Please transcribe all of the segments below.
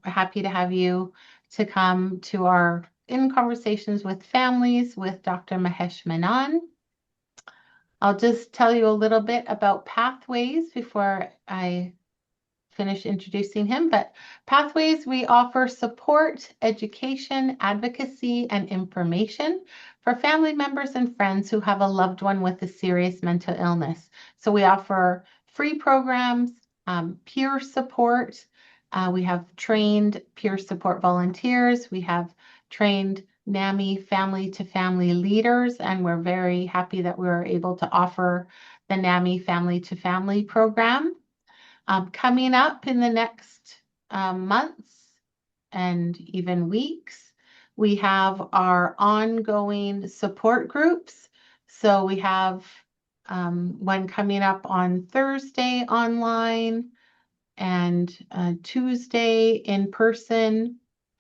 happy to have you to come to our In Conversations with Families with Dr. Mahesh Menon. I'll just tell you a little bit about Pathways before I finish introducing him. But Pathways, we offer support, education, advocacy, and information for family members and friends who have a loved one with a serious mental illness. So we offer free programs, peer support. We have trained peer support volunteers. We have trained NAMI family to family leaders, and we're very happy that we're able to offer the NAMI family to family program. Coming up in the next months and even weeks, we have our ongoing support groups. So we have one coming up on Thursday online and Tuesday in person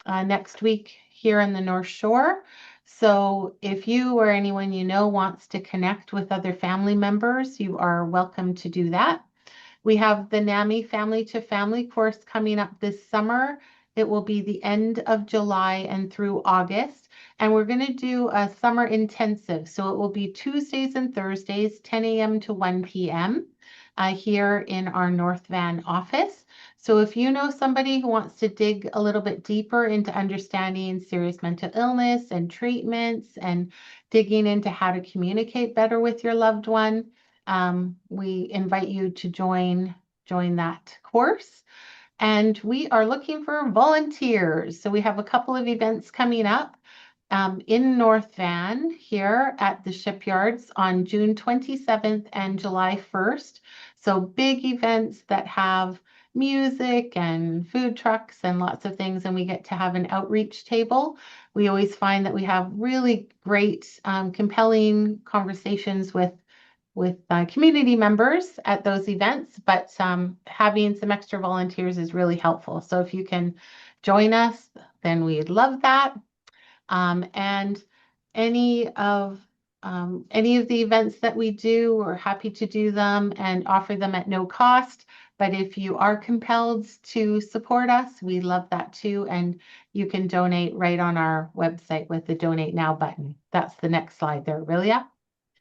next week here in the North Shore. So if you or anyone you know wants to connect with other family members, you are welcome to do that. We have the NAMI Family to Family course coming up this summer. It will be the end of July and through August. And we're going to do a summer intensive. So it will be Tuesdays and Thursdays, 10 a.m. to 1 p.m. Here in our North Van office. So if you know somebody who wants to dig a little bit deeper into understanding serious mental illness and treatments and digging into how to communicate better with your loved one, we invite you to join that course. And we are looking for volunteers. So we have a couple of events coming up in North Van here at the shipyards on June 27th and July 1st. So big events that have music and food trucks and lots of things, and we get to have an outreach table. We always find that we have really great, compelling conversations with community members at those events, but having some extra volunteers is really helpful. So if you can join us, then we'd love that. And any of the events that we do, we're happy to do them and offer them at no cost. But if you are compelled to support us, we love that too. And you can donate right on our website with the Donate Now button. That's the next slide there, Aurelia.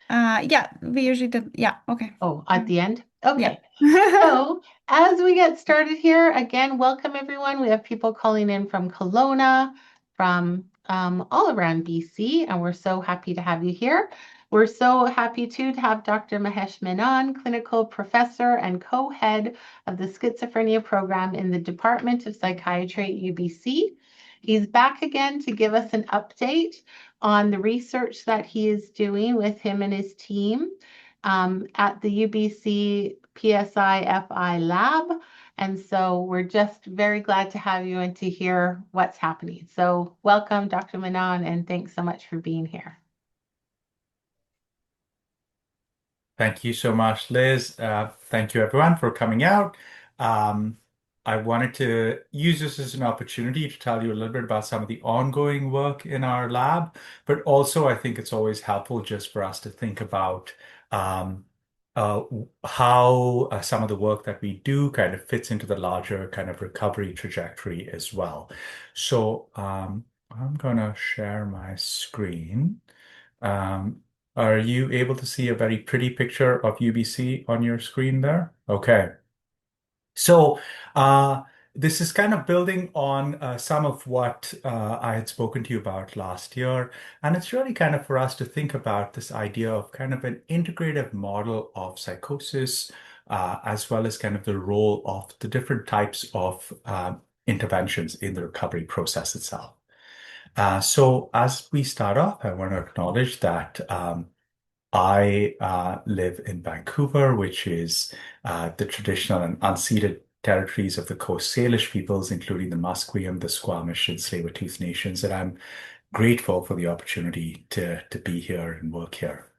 Yeah, we usually did. Yeah, okay. Oh, at the end? Okay. Yeah. So as we get started here, again, welcome everyone. We have people calling in from Kelowna, from all around BC, and we're so happy to have you here. We're so happy too to have Dr. Mahesh Menon, clinical professor and co-head of the schizophrenia program in the Department of Psychiatry at UBC. He's back again to give us an update on the research that he is doing with him and his team at the UBC PSI-FI lab. And so we're just very glad to have you and to hear what's happening. So welcome, Dr. Menon, and thanks so much for being here. Thank you so much, Liz. Thank you, everyone, for coming out. I wanted to use this as an opportunity to tell you a little bit about some of the ongoing work in our lab, but also I think it's always helpful just for us to think about um, uh, how some of the work that we do kind of fits into the larger kind of recovery trajectory as well. So I'm going to share my screen. Um, are you able to see a very pretty picture of UBC on your screen there? Okay. So uh, this is kind of building on some of what I had spoken to you about last year. And it's really kind of for us to think about this idea of kind of an integrative model of psychosis, as well as kind of the role of the different types of interventions in the recovery process itself. So as we start off, I want to acknowledge that I live in Vancouver, which is the traditional and unceded territories of the Coast Salish peoples, including the Musqueam, the Squamish, and Tsleil-Waututh nations. And I'm grateful for the opportunity to be here and work here.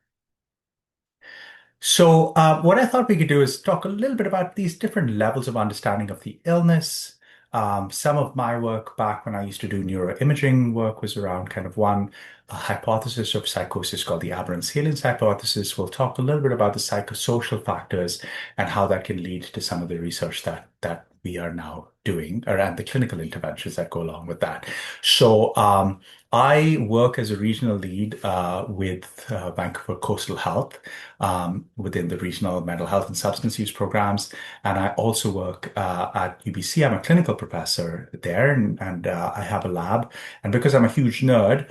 So what I thought we could do is talk a little bit about these different levels of understanding of the illness. Some of my work back when I used to do neuroimaging work was around kind of one hypothesis of psychosis called the aberrant salience hypothesis. We'll talk a little bit about the psychosocial factors and how that can lead to some of the research that we are now doing around the clinical interventions that go along with that. So I work as a regional lead with Vancouver Coastal Health within the regional mental health and substance use programs. And I also work at UBC. I'm a clinical professor there, and I have a lab. And because I'm a huge nerd,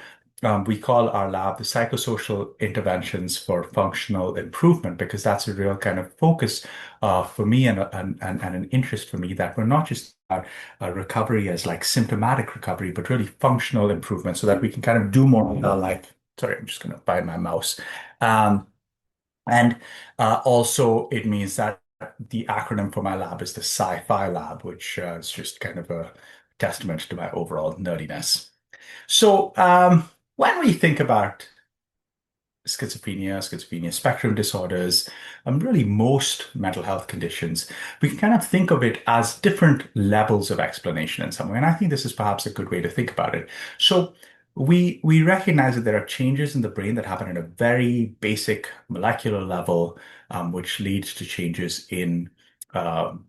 we call our lab the Psychosocial Interventions for Functional Improvement, because that's a real kind of focus for me and an interest for me, that we're not just about recovery as like symptomatic recovery, but really functional improvement so that we can kind of do more in our life. Sorry, I'm just going to bite my mouse. Um, and Also, it means that the acronym for my lab is the Sci-Fi Lab, which is just kind of a testament to my overall nerdiness. So, when we think about schizophrenia spectrum disorders, really most mental health conditions, we can kind of think of it as different levels of explanation in some way. And I think this is perhaps a good way to think about it. So we recognize that there are changes in the brain that happen at a very basic molecular level, which leads to changes in, how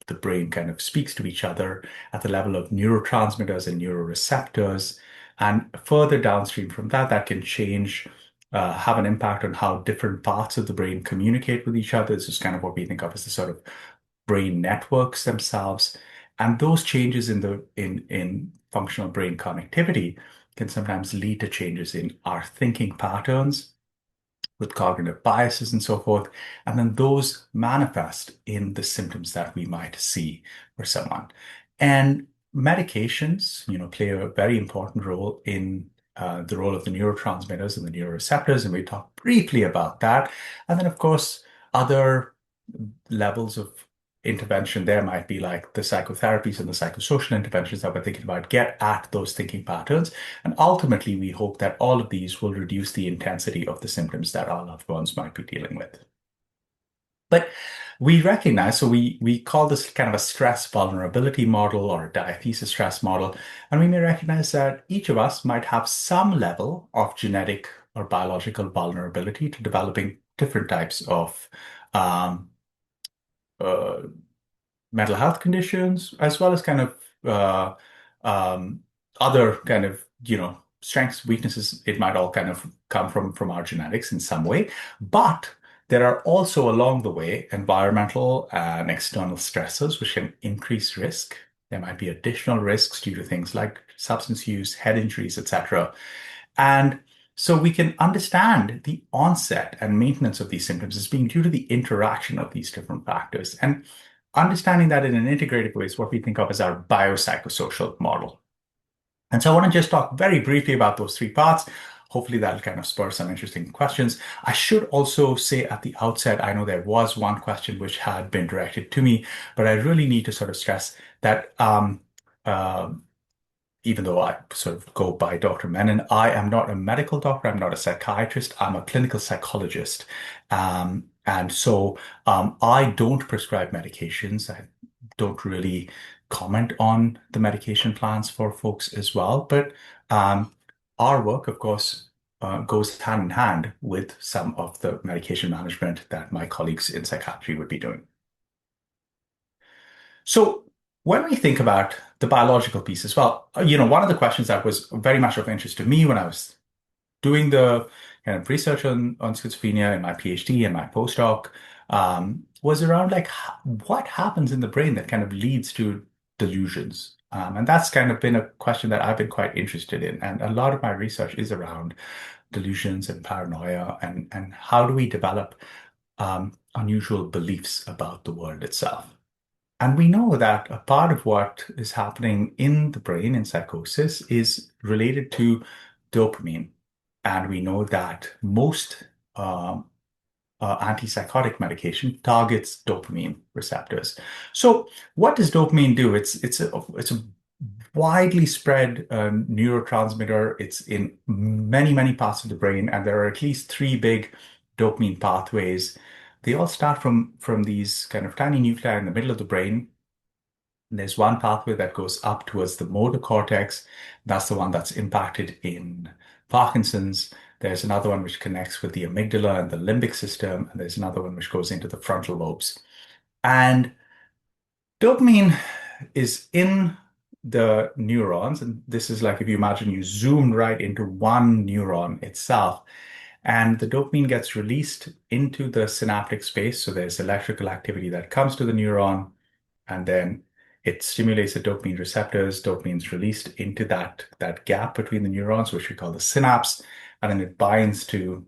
the brain kind of speaks to each other at the level of neurotransmitters and neuroreceptors. And further downstream from that, that can change, have an impact on how different parts of the brain communicate with each other. This is kind of what we think of as the sort of brain networks themselves. And those changes in the in functional brain connectivity can sometimes lead to changes in our thinking patterns with cognitive biases and so forth. And then those manifest in the symptoms that we might see for someone. And medications, play a very important role in the role of the neurotransmitters and the neuroreceptors. And we talked briefly about that. And then, of course, other levels of intervention there might be like the psychotherapies and the psychosocial interventions that we're thinking about get at those thinking patterns. And ultimately, we hope that all of these will reduce the intensity of the symptoms that our loved ones might be dealing with. But we recognize, so we call this kind of a stress vulnerability model or a diathesis stress model. And we may recognize that each of us might have some level of genetic or biological vulnerability to developing different types of uh, mental health conditions, as well as kind of uh, um, other kind of, strengths, weaknesses. It might all kind of come from our genetics in some way. But there are also along the way environmental and external stressors which can increase risk. There might be additional risks due to things like substance use, head injuries, etc. And so we can understand the onset and maintenance of these symptoms as being due to the interaction of these different factors. And understanding that in an integrated way is what we think of as our biopsychosocial model. And so I want to just talk very briefly about those three parts. Hopefully that'll kind of spur some interesting questions. I should also say at the outset, I know there was one question which had been directed to me, but I really need to sort of stress that uh, even though I sort of go by Dr. Menon, I am not a medical doctor. I'm not a psychiatrist. I'm a clinical psychologist. And so I don't prescribe medications. I don't really comment on the medication plans for folks as well. But our work, of course, goes hand in hand with some of the medication management that my colleagues in psychiatry would be doing. So when we think about the biological piece as well, one of the questions that was very much of interest to me when I was doing the kind of research on schizophrenia in my PhD and my postdoc was around like what happens in the brain that kind of leads to delusions. And that's kind of been a question that I've been quite interested in. And a lot of my research is around delusions and paranoia and how do we develop unusual beliefs about the world itself. And we know that a part of what is happening in the brain in psychosis is related to dopamine. And we know that most antipsychotic medication targets dopamine receptors. So what does dopamine do? It's a widely spread neurotransmitter. It's in many parts of the brain, and there are at least three big dopamine pathways. They all start from these kind of tiny nuclei in the middle of the brain. And there's one pathway that goes up towards the motor cortex. That's the one that's impacted in Parkinson's. There's another one which connects with the amygdala and the limbic system. And there's another one which goes into the frontal lobes. And Dopamine is in the neurons, and this is like if you imagine you zoomed right into one neuron itself, and the dopamine gets released into the synaptic space. So there's electrical activity that comes to the neuron, and then it stimulates the dopamine receptors. Dopamine is released into that gap between the neurons, which we call the synapse, and then it binds to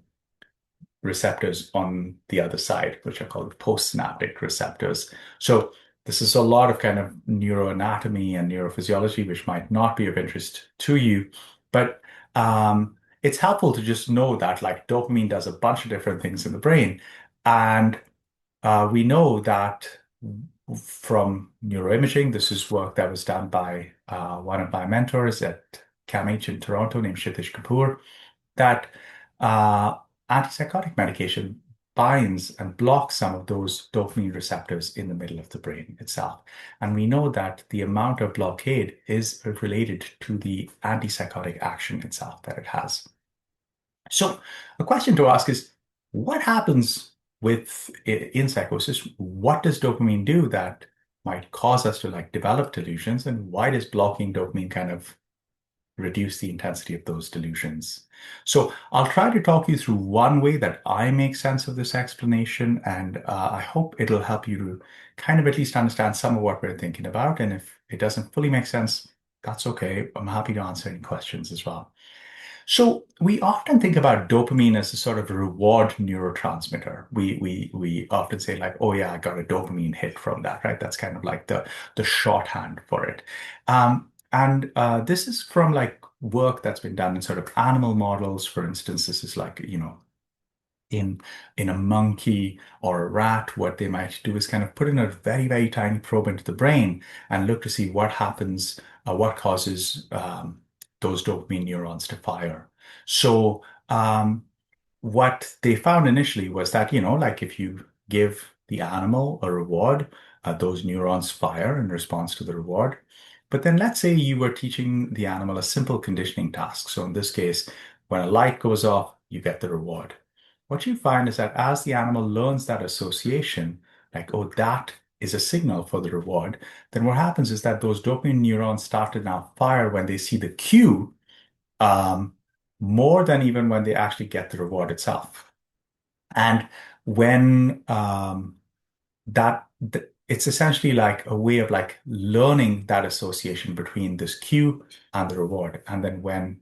receptors on the other side, which are called postsynaptic receptors. So this is a lot of kind of neuroanatomy and neurophysiology, which might not be of interest to you, but it's helpful to just know that like dopamine does a bunch of different things in the brain. And we know that from neuroimaging, this is work that was done by one of my mentors at CAMH in Toronto named Kshitish Kapoor, that uh, antipsychotic medication binds and blocks some of those dopamine receptors in the middle of the brain itself. And we know that the amount of blockade is related to the antipsychotic action itself that it has. So a question to ask is, what happens in psychosis? What does dopamine do that might cause us to like develop delusions? And why does blocking dopamine kind of reduce the intensity of those delusions? So I'll try to talk you through one way that I make sense of this explanation, and I hope it'll help you to kind of at least understand some of what we're thinking about. And if it doesn't fully make sense, that's okay. I'm happy to answer any questions as well. So we often think about dopamine as a sort of reward neurotransmitter. We often say like, oh yeah, I got a dopamine hit from that, right? That's kind of like the shorthand for it. And this is from like work that's been done in sort of animal models. For instance, this is like, in a monkey or a rat, what they might do is kind of put in a very, very tiny probe into the brain and look to see what happens, what causes those dopamine neurons to fire. So what they found initially was that, like if you give the animal a reward, those neurons fire in response to the reward. But then let's say you were teaching the animal a simple conditioning task. So in this case, when a light goes off, you get the reward. What you find is that as the animal learns that association, like, oh, that is a signal for the reward, then what happens is that those dopamine neurons start to now fire when they see the cue, um, more than even when they actually get the reward itself. And when it's essentially like a way of like learning that association between this cue and the reward. And then when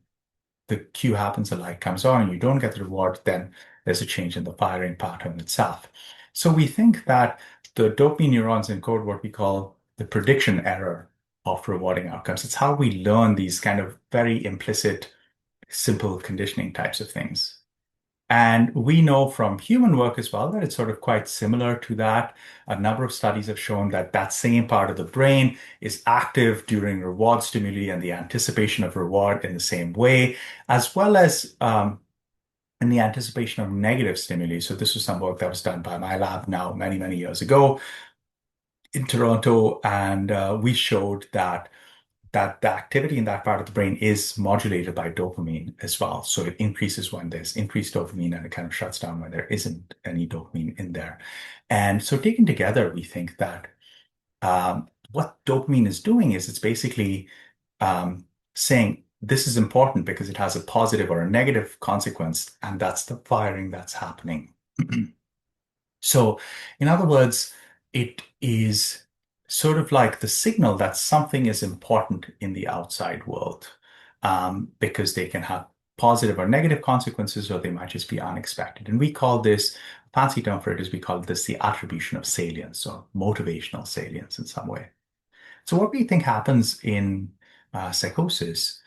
the cue happens, the light comes on and you don't get the reward, then there's a change in the firing pattern itself. So we think that the dopamine neurons encode what we call the prediction error of rewarding outcomes. It's how we learn these kind of very implicit, simple conditioning types of things. And we know from human work as well that it's sort of quite similar to that. A number of studies have shown that that same part of the brain is active during reward stimuli and the anticipation of reward in the same way, as well as in the anticipation of negative stimuli. So this was some work that was done by my lab now many, many years ago in Toronto, and we showed that the activity in that part of the brain is modulated by dopamine as well. So it increases when there's increased dopamine and it kind of shuts down when there isn't any dopamine in there. And so taken together, we think that what dopamine is doing is it's basically saying this is important because it has a positive or a negative consequence, and that's the firing that's happening. So, in other words, it is sort of like the signal that something is important in the outside world, because they can have positive or negative consequences, or they might just be unexpected. And we call this, a fancy term for it is we call this the attribution of salience or motivational salience in some way. So, what we think happens in psychosis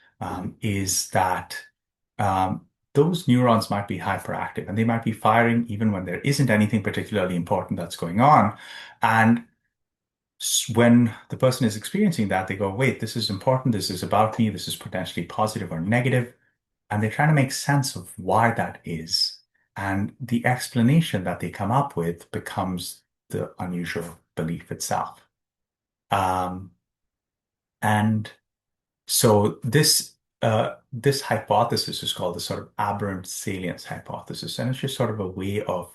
is that those neurons might be hyperactive and they might be firing even when there isn't anything particularly important that's going on. And when the person is experiencing that, they go, wait, this is important. This is about me. This is potentially positive or negative. And they're trying to make sense of why that is. And the explanation that they come up with becomes the unusual belief itself. And so this hypothesis is called the sort of aberrant salience hypothesis, and it's just sort of a way of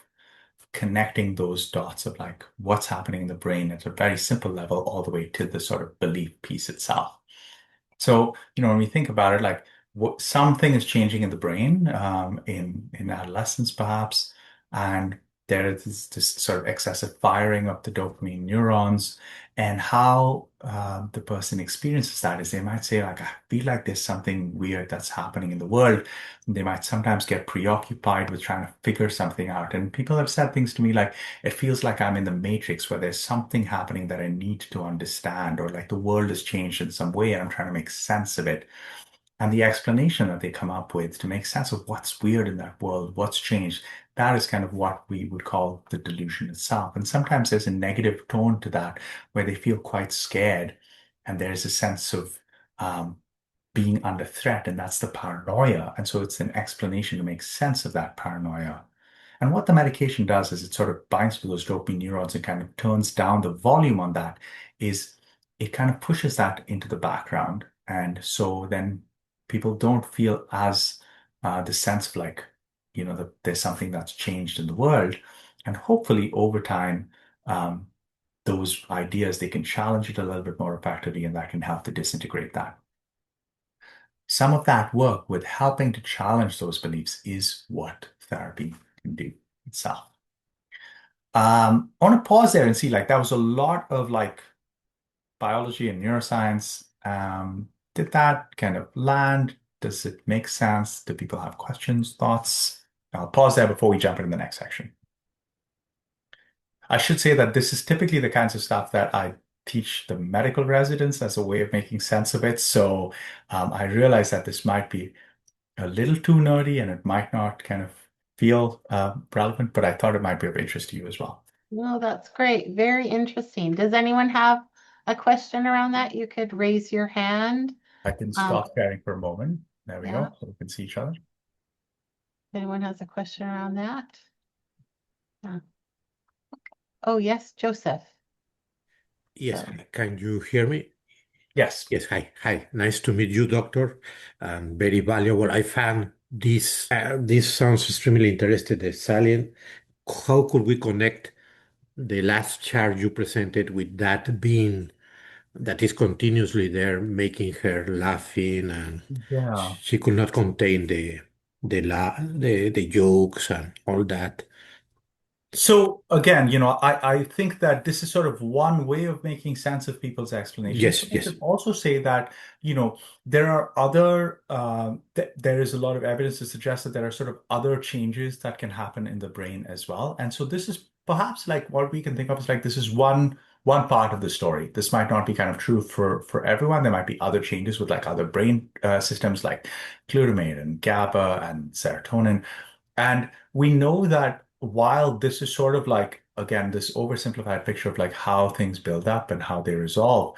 connecting those dots of like what's happening in the brain at a very simple level all the way to the sort of belief piece itself. So, when we think about it, like something is changing in the brain, in adolescence perhaps, and there is this sort of excessive firing of the dopamine neurons, and how the person experiences that is they might say like, I feel like there's something weird that's happening in the world. And they might sometimes get preoccupied with trying to figure something out. And people have said things to me like, it feels like I'm in the matrix where there's something happening that I need to understand, or like the world has changed in some way and I'm trying to make sense of it. And the explanation that they come up with to make sense of what's weird in that world, what's changed, that is kind of what we would call the delusion itself. And sometimes there's a negative tone to that where they feel quite scared. And there's a sense of um, being under threat, and that's the paranoia. And so it's an explanation to make sense of that paranoia. And what the medication does is it sort of binds to those dopamine neurons and kind of turns down the volume on that, is it kind of pushes that into the background. And so then people don't feel as the sense of like, that there's something that's changed in the world. And hopefully over time, those ideas, they can challenge it a little bit more effectively, and that can help to disintegrate that. Some of that work with helping to challenge those beliefs is what therapy can do itself. I want to pause there and see, like, that was a lot of like biology and neuroscience. Did that kind of land? Does it make sense? Do people have questions, thoughts? I'll pause there before we jump into the next section. I should say that this is typically the kinds of stuff that I teach the medical residents as a way of making sense of it. So I realize that this might be a little too nerdy and it might not kind of feel relevant, but I thought it might be of interest to you as well. No, that's great. Very interesting. Does anyone have a question around that? You could raise your hand. I can stop sharing for a moment. There we Yeah. go. So we can see each other. Anyone has a question around that? Yeah. Oh, yes, Joseph. Yes, So- can you hear me? Yes. Yes, hi. Hi. Nice to meet you, doctor. And very valuable. I found this sounds extremely interesting, the salient. How could we connect the last chart you presented with that being that is continuously there, making her laughing, and Yeah. she could not contain the jokes and all that. So again, I think that this is sort of one way of making sense of people's explanations. Yes, I yes. should also say that, there are other, there is a lot of evidence to suggest that there are sort of other changes that can happen in the brain as well. And so this is perhaps like what we can think of as like this is one part of the story. This might not be kind of true for everyone. There might be other changes with like other brain systems like glutamate and GABA and serotonin. And we know that while this is sort of like, again, this oversimplified picture of like how things build up and how they resolve,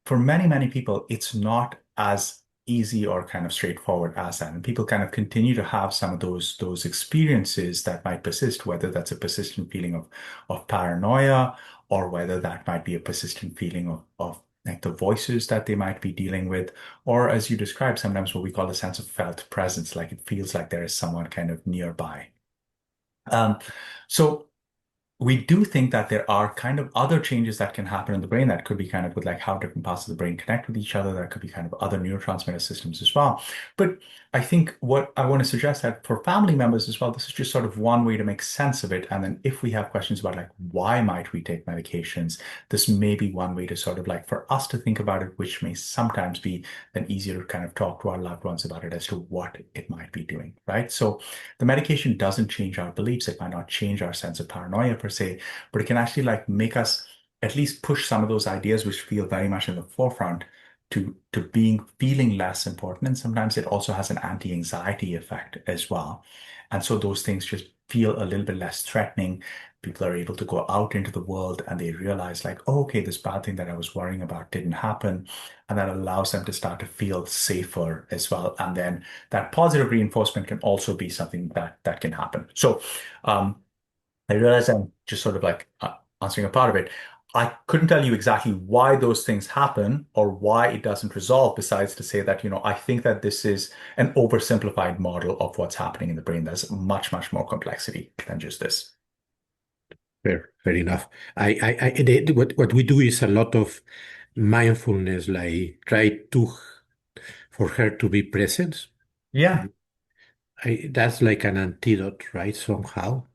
for many, many people, it's not as easy or kind of straightforward as that. And people kind of continue to have some of those experiences that might persist, whether that's a persistent feeling of paranoia, or whether that might be a persistent feeling of like the voices that they might be dealing with, or as you described, sometimes what we call a sense of felt presence, like it feels like there is someone kind of nearby. Um, so we do think that there are kind of other changes that can happen in the brain that could be kind of with like how different parts of the brain connect with each other. There could be kind of other neurotransmitter systems as well. But I think what I want to suggest that for family members as well, this is just sort of one way to make sense of it. And then if we have questions about like, why might we take medications? This may be one way to sort of like for us to think about it, which may sometimes be then easier to kind of talk to our loved ones about it as to what it might be doing, right? So the medication doesn't change our beliefs. It might not change our sense of paranoia per se, but it can actually like make us at least push some of those ideas which feel very much in the forefront to feeling less important. And sometimes it also has an anti-anxiety effect as well. And so those things just feel a little bit less threatening. People are able to go out into the world and they realize like, oh, okay, this bad thing that I was worrying about didn't happen. And that allows them to start to feel safer as well. And then that positive reinforcement can also be something that can happen. So I realize I'm just sort of like answering a part of it. I couldn't tell you exactly why those things happen or why it doesn't resolve, besides to say that, I think that this is an oversimplified model of what's happening in the brain. There's much, much more complexity than just this. Fair enough. What we do is a lot of mindfulness, like try to for her to be present. Yeah. That's like an antidote, right? Somehow.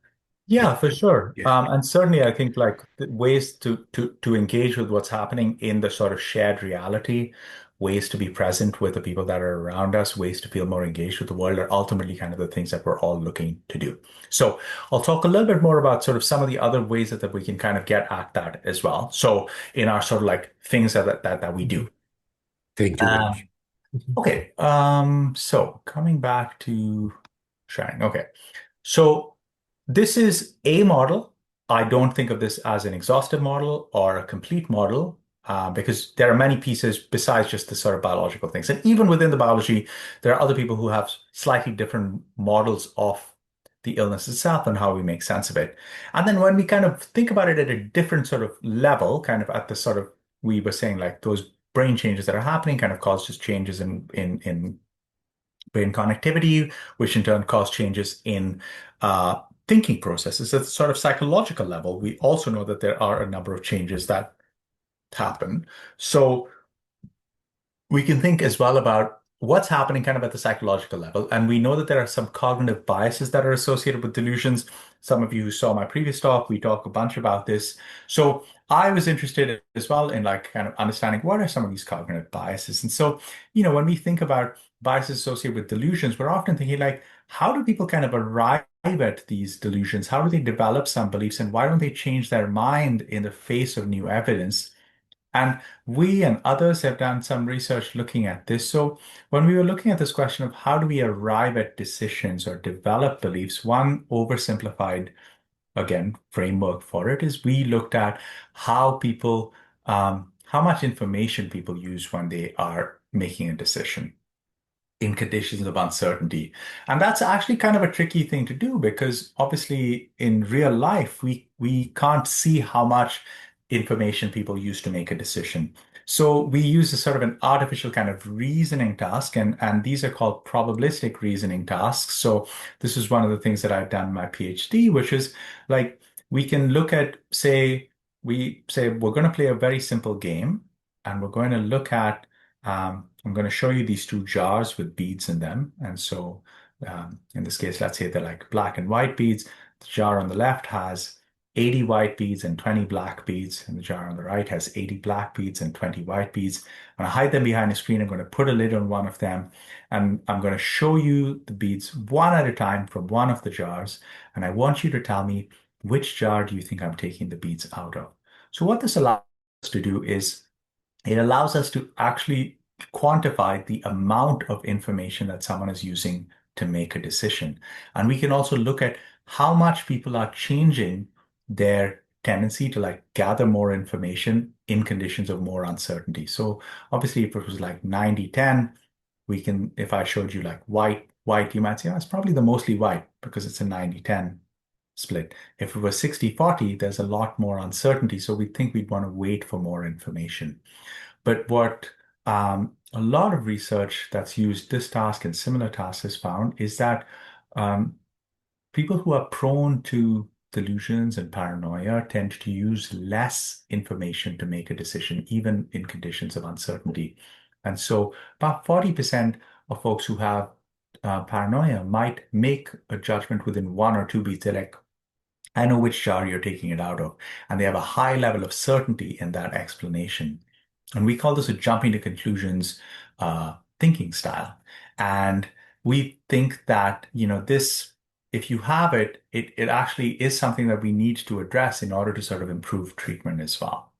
Yeah, for sure. Yeah. And certainly I think like the ways to engage with what's happening in the sort of shared reality, ways to be present with the people that are around us, ways to feel more engaged with the world are ultimately kind of the things that we're all looking to do. So I'll talk a little bit more about sort of some of the other ways that we can kind of get at that as well. So in our sort of like things that we do. Thank you very much. Um, okay. So coming back to sharing. Okay. So this is a model. I don't think of this as an exhaustive model or a complete model because there are many pieces besides just the sort of biological things. And even within the biology, there are other people who have slightly different models of the illness itself and how we make sense of it. And then when we kind of think about it at a different sort of level, kind of at the sort of, we were saying like those brain changes that are happening kind of cause just changes in brain connectivity, which in turn cause changes in thinking processes. At the sort of psychological level, we also know that there are a number of changes that happen. So we can think as well about what's happening kind of at the psychological level. And we know that there are some cognitive biases that are associated with delusions. Some of you who saw my previous talk, we talk a bunch about this. So I was interested as well in like kind of understanding what are some of these cognitive biases. And so, when we think about biases associated with delusions, we're often thinking like, how do people kind of arrive at these delusions? How do they develop some beliefs and why don't they change their mind in the face of new evidence? And we and others have done some research looking at this. So when we were looking at this question of how do we arrive at decisions or develop beliefs, one oversimplified, again, framework for it is we looked at how people, how much information people use when they are making a decision in conditions of uncertainty. And that's actually kind of a tricky thing to do because obviously in real life, we can't see how much information people use to make a decision. So we use a sort of an artificial kind of reasoning task, and these are called probabilistic reasoning tasks. So this is one of the things that I've done in my PhD, which is like we can look at, we say we're going to play a very simple game, and we're going to look at I'm going to show you these two jars with beads in them. And so in this case, let's say they're like black and white beads. The jar on the left has 80 white beads and 20 black beads. And the jar on the right has 80 black beads and 20 white beads. I'm going to hide them behind a screen. I'm going to put a lid on one of them. And I'm going to show you the beads one at a time from one of the jars. And I want you to tell me which jar do you think I'm taking the beads out of? So what this allows us to do is it allows us to actually quantify the amount of information that someone is using to make a decision. And we can also look at how much people are changing their tendency to like gather more information in conditions of more uncertainty. So obviously if it was like 90-10, we can, if I showed you like white, you might say, oh, it's probably the mostly white because it's a 90-10 split. If it was 60-40, there's a lot more uncertainty. So we think we'd want to wait for more information. But what a lot of research that's used this task and similar tasks has found is that people who are prone to delusions and paranoia tend to use less information to make a decision, even in conditions of uncertainty. And so about 40% of folks who have paranoia might make a judgment within one or two beats. They're like, I know which jar you're taking it out of. And they have a high level of certainty in that explanation. And we call this a jumping to conclusions thinking style. And we think that, this, if you have it, it actually is something that we need to address in order to sort of improve treatment as well.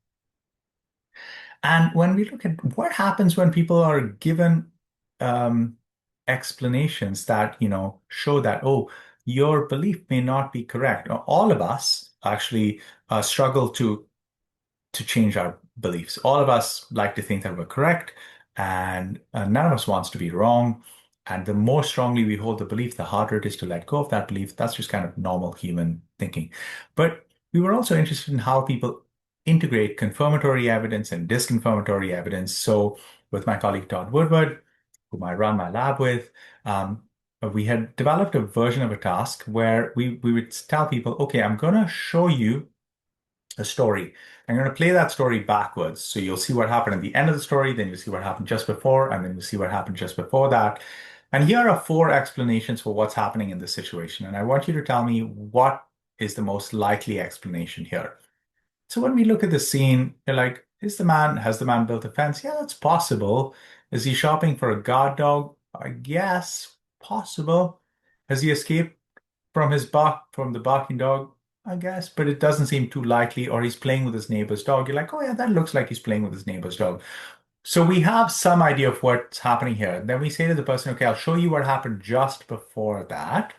And when we look at what happens when people are given explanations that, show that, oh, your belief may not be correct. All of us actually struggle to change our beliefs. All of us like to think that we're correct, and none of us wants to be wrong. And the more strongly we hold the belief, the harder it is to let go of that belief. That's just kind of normal human thinking. But we were also interested in how people integrate confirmatory evidence and disconfirmatory evidence. So with my colleague Todd Woodward, whom I run my lab with, we had developed a version of a task where we would tell people, okay, I'm going to show you a story. I'm going to play that story backwards. So you'll see what happened at the end of the story, then you'll see what happened just before, and then you'll see what happened just before that. And here are four explanations for what's happening in this situation. And I want you to tell me what is the most likely explanation here. So when we look at the scene, you're like, has the man built a fence? Yeah, that's possible. Is he shopping for a guard dog? I guess possible. Has he escaped from the barking dog? I guess, but it doesn't seem too likely. Or he's playing with his neighbor's dog. You're like, oh yeah, that looks like he's playing with his neighbor's dog. So we have some idea of what's happening here. Then we say to the person, okay, I'll show you what happened just before that.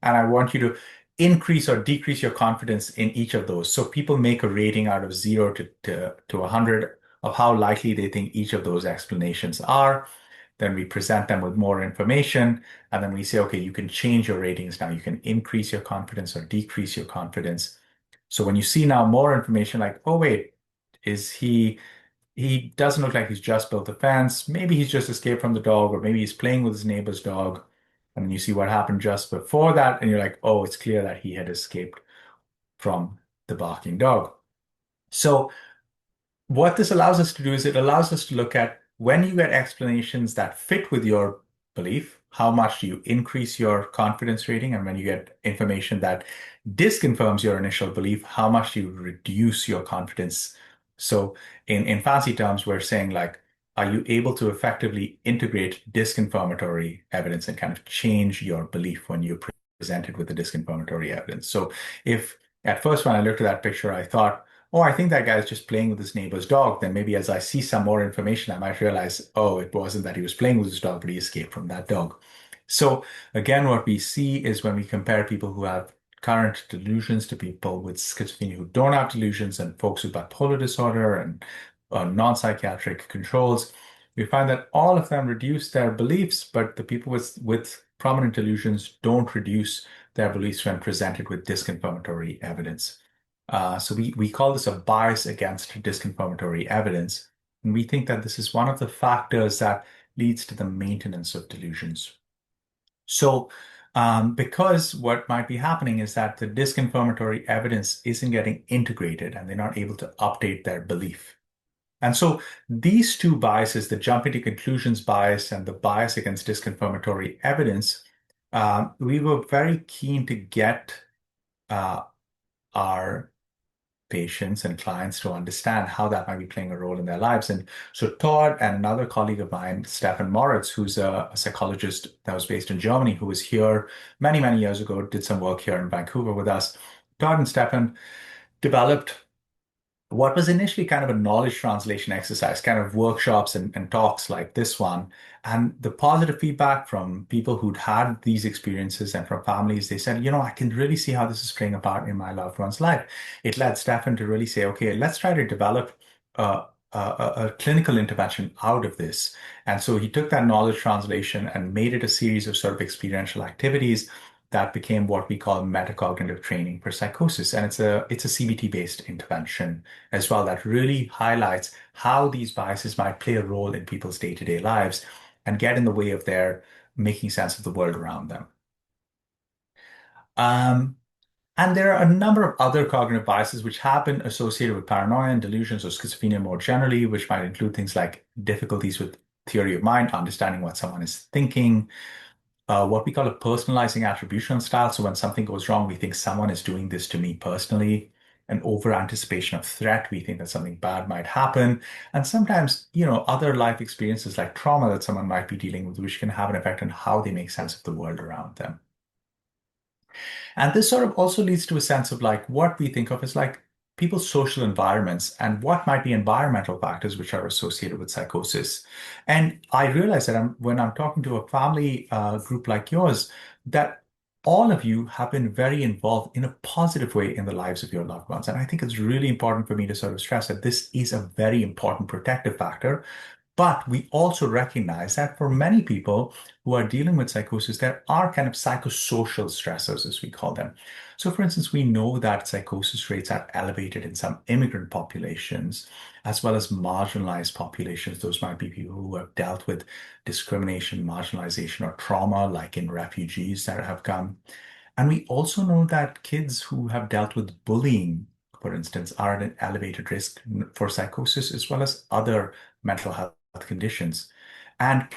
And I want you to increase or decrease your confidence in each of those. So people make a rating out of 0 to 100 of how likely they think each of those explanations are. Then we present them with more information. And then we say, okay, you can change your ratings now. You can increase your confidence or decrease your confidence. So when you see now more information like, oh, wait, is he doesn't look like he's just built a fence. Maybe he's just escaped from the dog, or maybe he's playing with his neighbor's dog. And then you see what happened just before that, and you're like, oh, it's clear that he had escaped from the barking dog. So what this allows us to do is it allows us to look at when you get explanations that fit with your belief, how much do you increase your confidence rating? And when you get information that disconfirms your initial belief, how much do you reduce your confidence? So in fancy terms, we're saying like, are you able to effectively integrate disconfirmatory evidence and kind of change your belief when you're presented with the disconfirmatory evidence? So if at first when I looked at that picture, I thought, oh, I think that guy's just playing with his neighbor's dog, then maybe as I see some more information, I might realize, oh, it wasn't that he was playing with his dog, but he escaped from that dog. So again, what we see is when we compare people who have current delusions to people with schizophrenia who don't have delusions and folks with bipolar disorder and non-psychiatric controls, we find that all of them reduce their beliefs, but the people with prominent delusions don't reduce their beliefs when presented with disconfirmatory evidence. So we call this a bias against disconfirmatory evidence. And we think that this is one of the factors that leads to the maintenance of delusions. So because what might be happening is that the disconfirmatory evidence isn't getting integrated and they're not able to update their belief. And so these two biases, the jumping to conclusions bias and the bias against disconfirmatory evidence, we were very keen to get our patients and clients to understand how that might be playing a role in their lives. And so Todd and another colleague of mine, Stefan Moritz, who's a psychologist that was based in Germany, who was here many, many years ago, did some work here in Vancouver with us. Todd and Stefan developed what was initially kind of a knowledge translation exercise, kind of workshops and talks like this one. And the positive feedback from people who'd had these experiences and from families, they said, I can really see how this is playing a part in my loved one's life. It led Stefan to really say, okay, let's try to develop a clinical intervention out of this. And so he took that knowledge translation and made it a series of sort of experiential activities that became what we call metacognitive training for psychosis. And it's a CBT-based intervention as well that really highlights how these biases might play a role in people's day-to-day lives and get in the way of their making sense of the world around them. And there are a number of other cognitive biases which have been associated with paranoia and delusions or schizophrenia more generally, which might include things like difficulties with theory of mind, understanding what someone is thinking, what we call a personalizing attribution style. So when something goes wrong, we think someone is doing this to me personally. An over anticipation of threat, we think that something bad might happen. And sometimes, other life experiences like trauma that someone might be dealing with, which can have an effect on how they make sense of the world around them. And this sort of also leads to a sense of like what we think of as like people's social environments and what might be environmental factors which are associated with psychosis. And I realize that when I'm talking to a family group like yours, that all of you have been very involved in a positive way in the lives of your loved ones. And I think it's really important for me to sort of stress that this is a very important protective factor. But we also recognize that for many people who are dealing with psychosis, there are kind of psychosocial stressors, as we call them. So, for instance, we know that psychosis rates are elevated in some immigrant populations, as well as marginalized populations. Those might be people who have dealt with discrimination, marginalization, or trauma, like in refugees that have come. And we also know that kids who have dealt with bullying for instance, are at an elevated risk for psychosis as well as other mental health conditions. And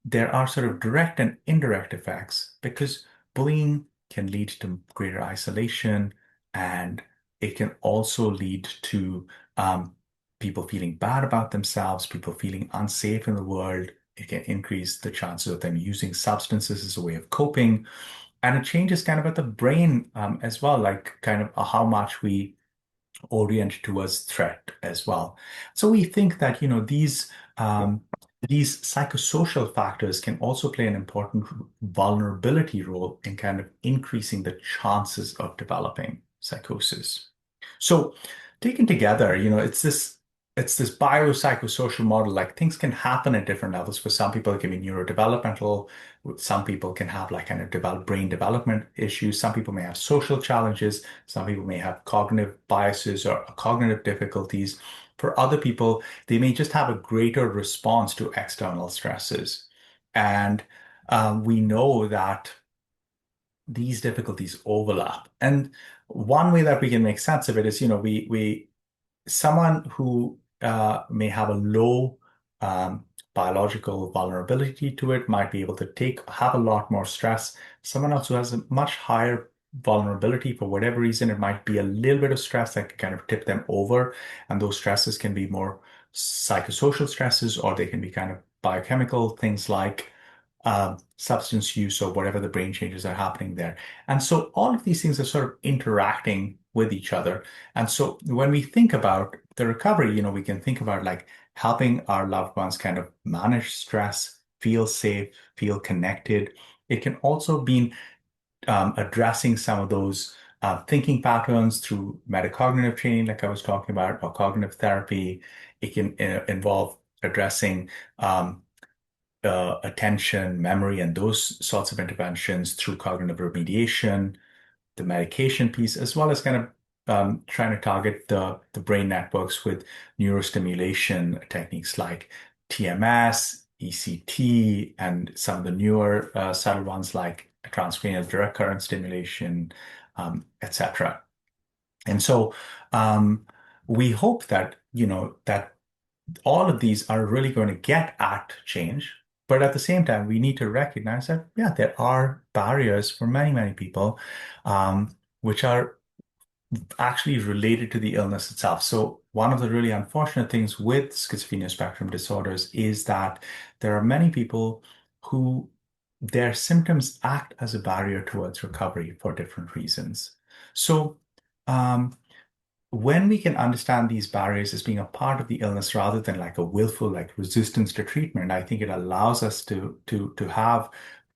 there are sort of direct and indirect effects because bullying can lead to greater isolation, and it can also lead to people feeling bad about themselves, people feeling unsafe in the world. It can increase the chances of them using substances as a way of coping. And it changes kind of at the brain as well, like kind of how much we orient towards threat as well. So we think that, these psychosocial factors can also play an important vulnerability role in kind of increasing the chances of developing psychosis. So taken together, it's this biopsychosocial model. Like things can happen at different levels. For some people, it can be neurodevelopmental. Some people can have like kind of brain development issues. Some people may have social challenges. Some people may have cognitive biases or cognitive difficulties. For other people, they may just have a greater response to external stresses. And we know that these difficulties overlap. And one way that we can make sense of it is, we someone who may have a low biological vulnerability to it might be able to have a lot more stress. Someone else who has a much higher vulnerability for whatever reason, it might be a little bit of stress that can kind of tip them over. And those stresses can be more psychosocial stresses, or they can be kind of biochemical things like substance use or whatever the brain changes are happening there. And so all of these things are sort of interacting with each other. And so when we think about the recovery, we can think about like helping our loved ones kind of manage stress, feel safe, feel connected. It can also be addressing some of those thinking patterns through metacognitive training, like I was talking about, or cognitive therapy. It can involve addressing attention, memory, and those sorts of interventions through cognitive remediation, the medication piece, as well as kind of trying to target the brain networks with neurostimulation techniques like TMS, ECT, and some of the newer subtle ones like transcranial direct current stimulation, etc. And so we hope that, that all of these are really going to get at change. But at the same time, we need to recognize that, yeah, there are barriers for many, many people, which are actually related to the illness itself. So one of the really unfortunate things with schizophrenia spectrum disorders is that there are many people who their symptoms act as a barrier towards recovery for different reasons. So when we can understand these barriers as being a part of the illness rather than like a willful like resistance to treatment, I think it allows us to have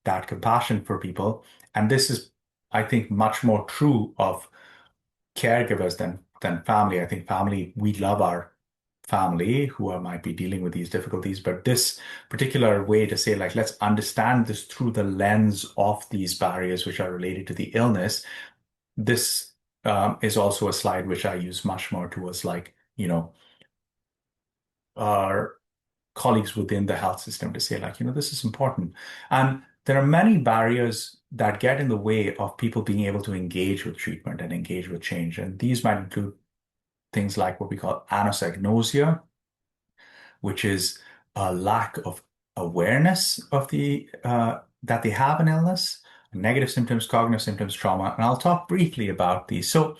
that compassion for people. And this is, I think, much more true of caregivers than family. I think family, we love our family might be dealing with these difficulties, but this particular way to say like, let's understand this through the lens of these barriers which are related to the illness. This is also a slide which I use much more towards like, our colleagues within the health system to say like, this is important. And there are many barriers that get in the way of people being able to engage with treatment and engage with change. And these might include things like what we call anosognosia, which is a lack of awareness of that they have an illness, negative symptoms, cognitive symptoms, trauma. And I'll talk briefly about these. So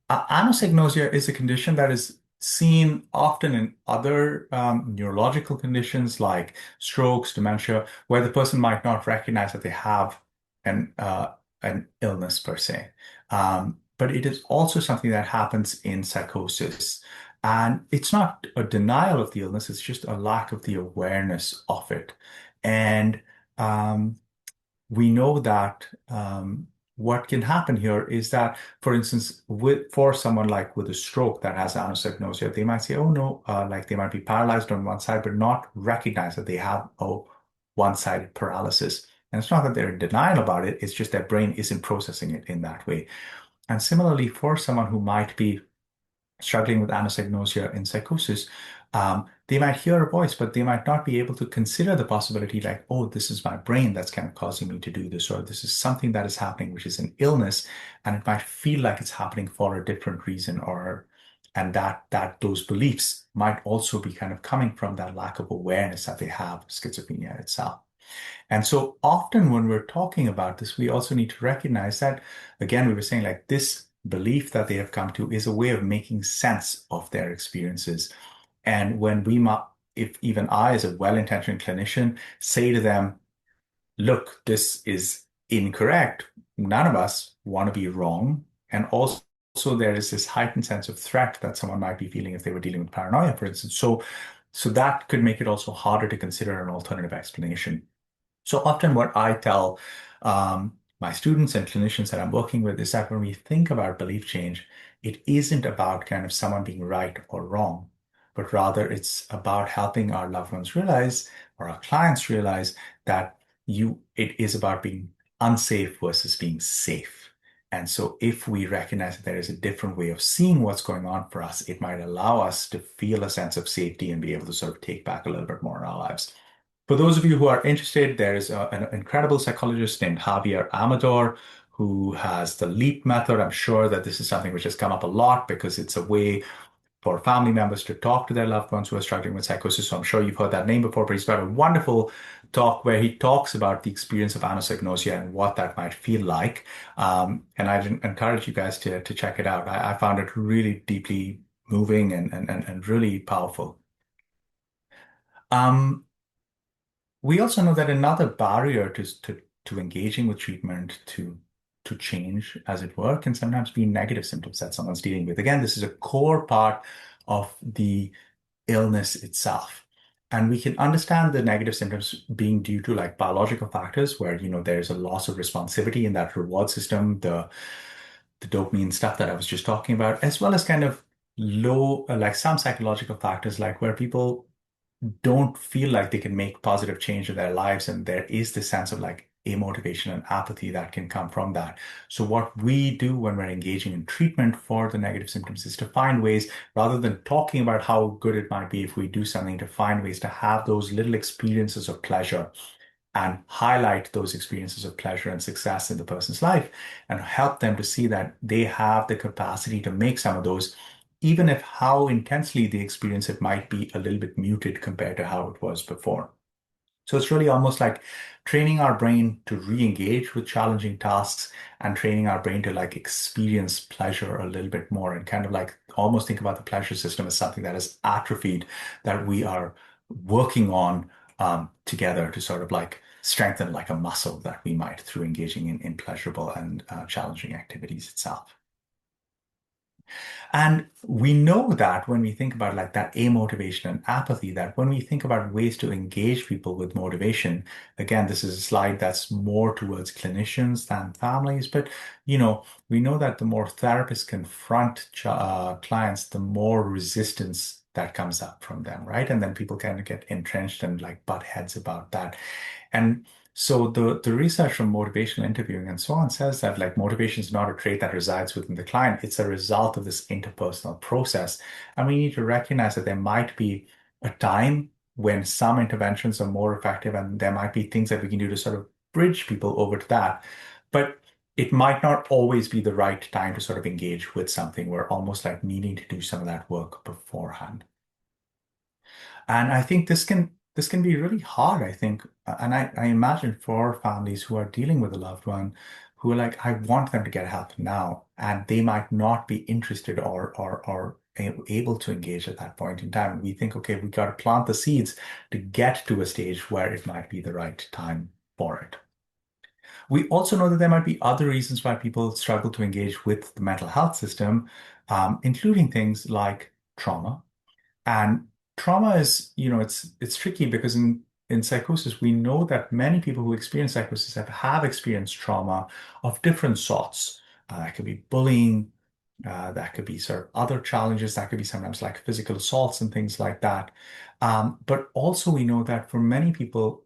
anosognosia is a condition that is seen often in other neurological conditions like strokes, dementia, where the person might not recognize that they have an illness per se. But it is also something that happens in psychosis. And it's not a denial of the illness, it's just a lack of the awareness of it. And we know that what can happen here is that, for instance, for someone like with a stroke that has anosognosia, they might say, oh no, like they might be paralyzed on one side, but not recognize that they have a one-sided paralysis. And it's not that they're in denial about it, it's just their brain isn't processing it in that way. And similarly, for someone who might be struggling with anosognosia in psychosis, they might hear a voice, but they might not be able to consider the possibility like, oh, this is my brain that's kind of causing me to do this, or this is something that is happening, which is an illness, and it might feel like it's happening for a different reason, or and that those beliefs might also be kind of coming from that lack of awareness that they have of schizophrenia itself. And so often when we're talking about this, we also need to recognize that, again, we were saying like this belief that they have come to is a way of making sense of their experiences. And when if even I, as a well-intentioned clinician, say to them, look, this is incorrect, none of us want to be wrong. And also, there is this heightened sense of threat that someone might be feeling if they were dealing with paranoia, for instance. So that could make it also harder to consider an alternative explanation. So often what I tell my students and clinicians that I'm working with is that when we think about belief change, it isn't about kind of someone being right or wrong, but rather it's about helping our loved ones realize, or our clients realize, that it is about being unsafe versus being safe. And so if we recognize that there is a different way of seeing what's going on for us, it might allow us to feel a sense of safety and be able to sort of take back a little bit more in our lives. For those of you who are interested, there is an incredible psychologist named Javier Amador who has the LEAP method. I'm sure that this is something which has come up a lot because it's a way for family members to talk to their loved ones who are struggling with psychosis. So I'm sure you've heard that name before, but he's got a wonderful talk where he talks about the experience of anosognosia and what that might feel like. And I'd encourage you guys to check it out. I found it really deeply moving and really powerful. We also know that another barrier to engaging with treatment, to change, as it were, can sometimes be negative symptoms that someone's dealing with. Again, this is a core part of the illness itself. And we can understand the negative symptoms being due to like biological factors where, there's a loss of responsivity in that reward system, the dopamine stuff that I was just talking about, as well as kind of like some psychological factors, like where people don't feel like they can make positive change in their lives. And there is this sense of like amotivation and apathy that can come from that. So what we do when we're engaging in treatment for the negative symptoms is to find ways, rather than talking about how good it might be if we do something, to find ways to have those little experiences of pleasure and highlight those experiences of pleasure and success in the person's life and help them to see that they have the capacity to make some of those, even if how intensely they experience it might be a little bit muted compared to how it was before. So it's really almost like training our brain to re-engage with challenging tasks and training our brain to like experience pleasure a little bit more, and kind of like almost think about the pleasure system as something that is atrophied, that we are working on together to sort of like strengthen like a muscle that we might through engaging in pleasurable and challenging activities itself. And we know that when we think about like that amotivation and apathy, that when we think about ways to engage people with motivation, again, this is a slide that's more towards clinicians than families, but we know that the more therapists confront clients, the more resistance that comes up from them, right? And then people kind of get entrenched and like butt heads about that. And so the research from motivational interviewing and so on says that like motivation is not a trait that resides within the client. It's a result of this interpersonal process. And we need to recognize that there might be a time when some interventions are more effective, and there might be things that we can do to sort of bridge people over to that. But it might not always be the right time to sort of engage with something. We're almost like needing to do some of that work beforehand. And I think this can be really hard, I think. And I imagine for families who are dealing with a loved one who are like, I want them to get help now, and they might not be interested or able to engage at that point in time. We think, okay, we got to plant the seeds to get to a stage where it might be the right time for it. We also know that there might be other reasons why people struggle to engage with the mental health system, including things like trauma. And trauma is, it's tricky because in psychosis, we know that many people who experience psychosis have experienced trauma of different sorts. That could be bullying, that could be sort of other challenges, that could be sometimes like physical assaults and things like that. But also we know that for many people,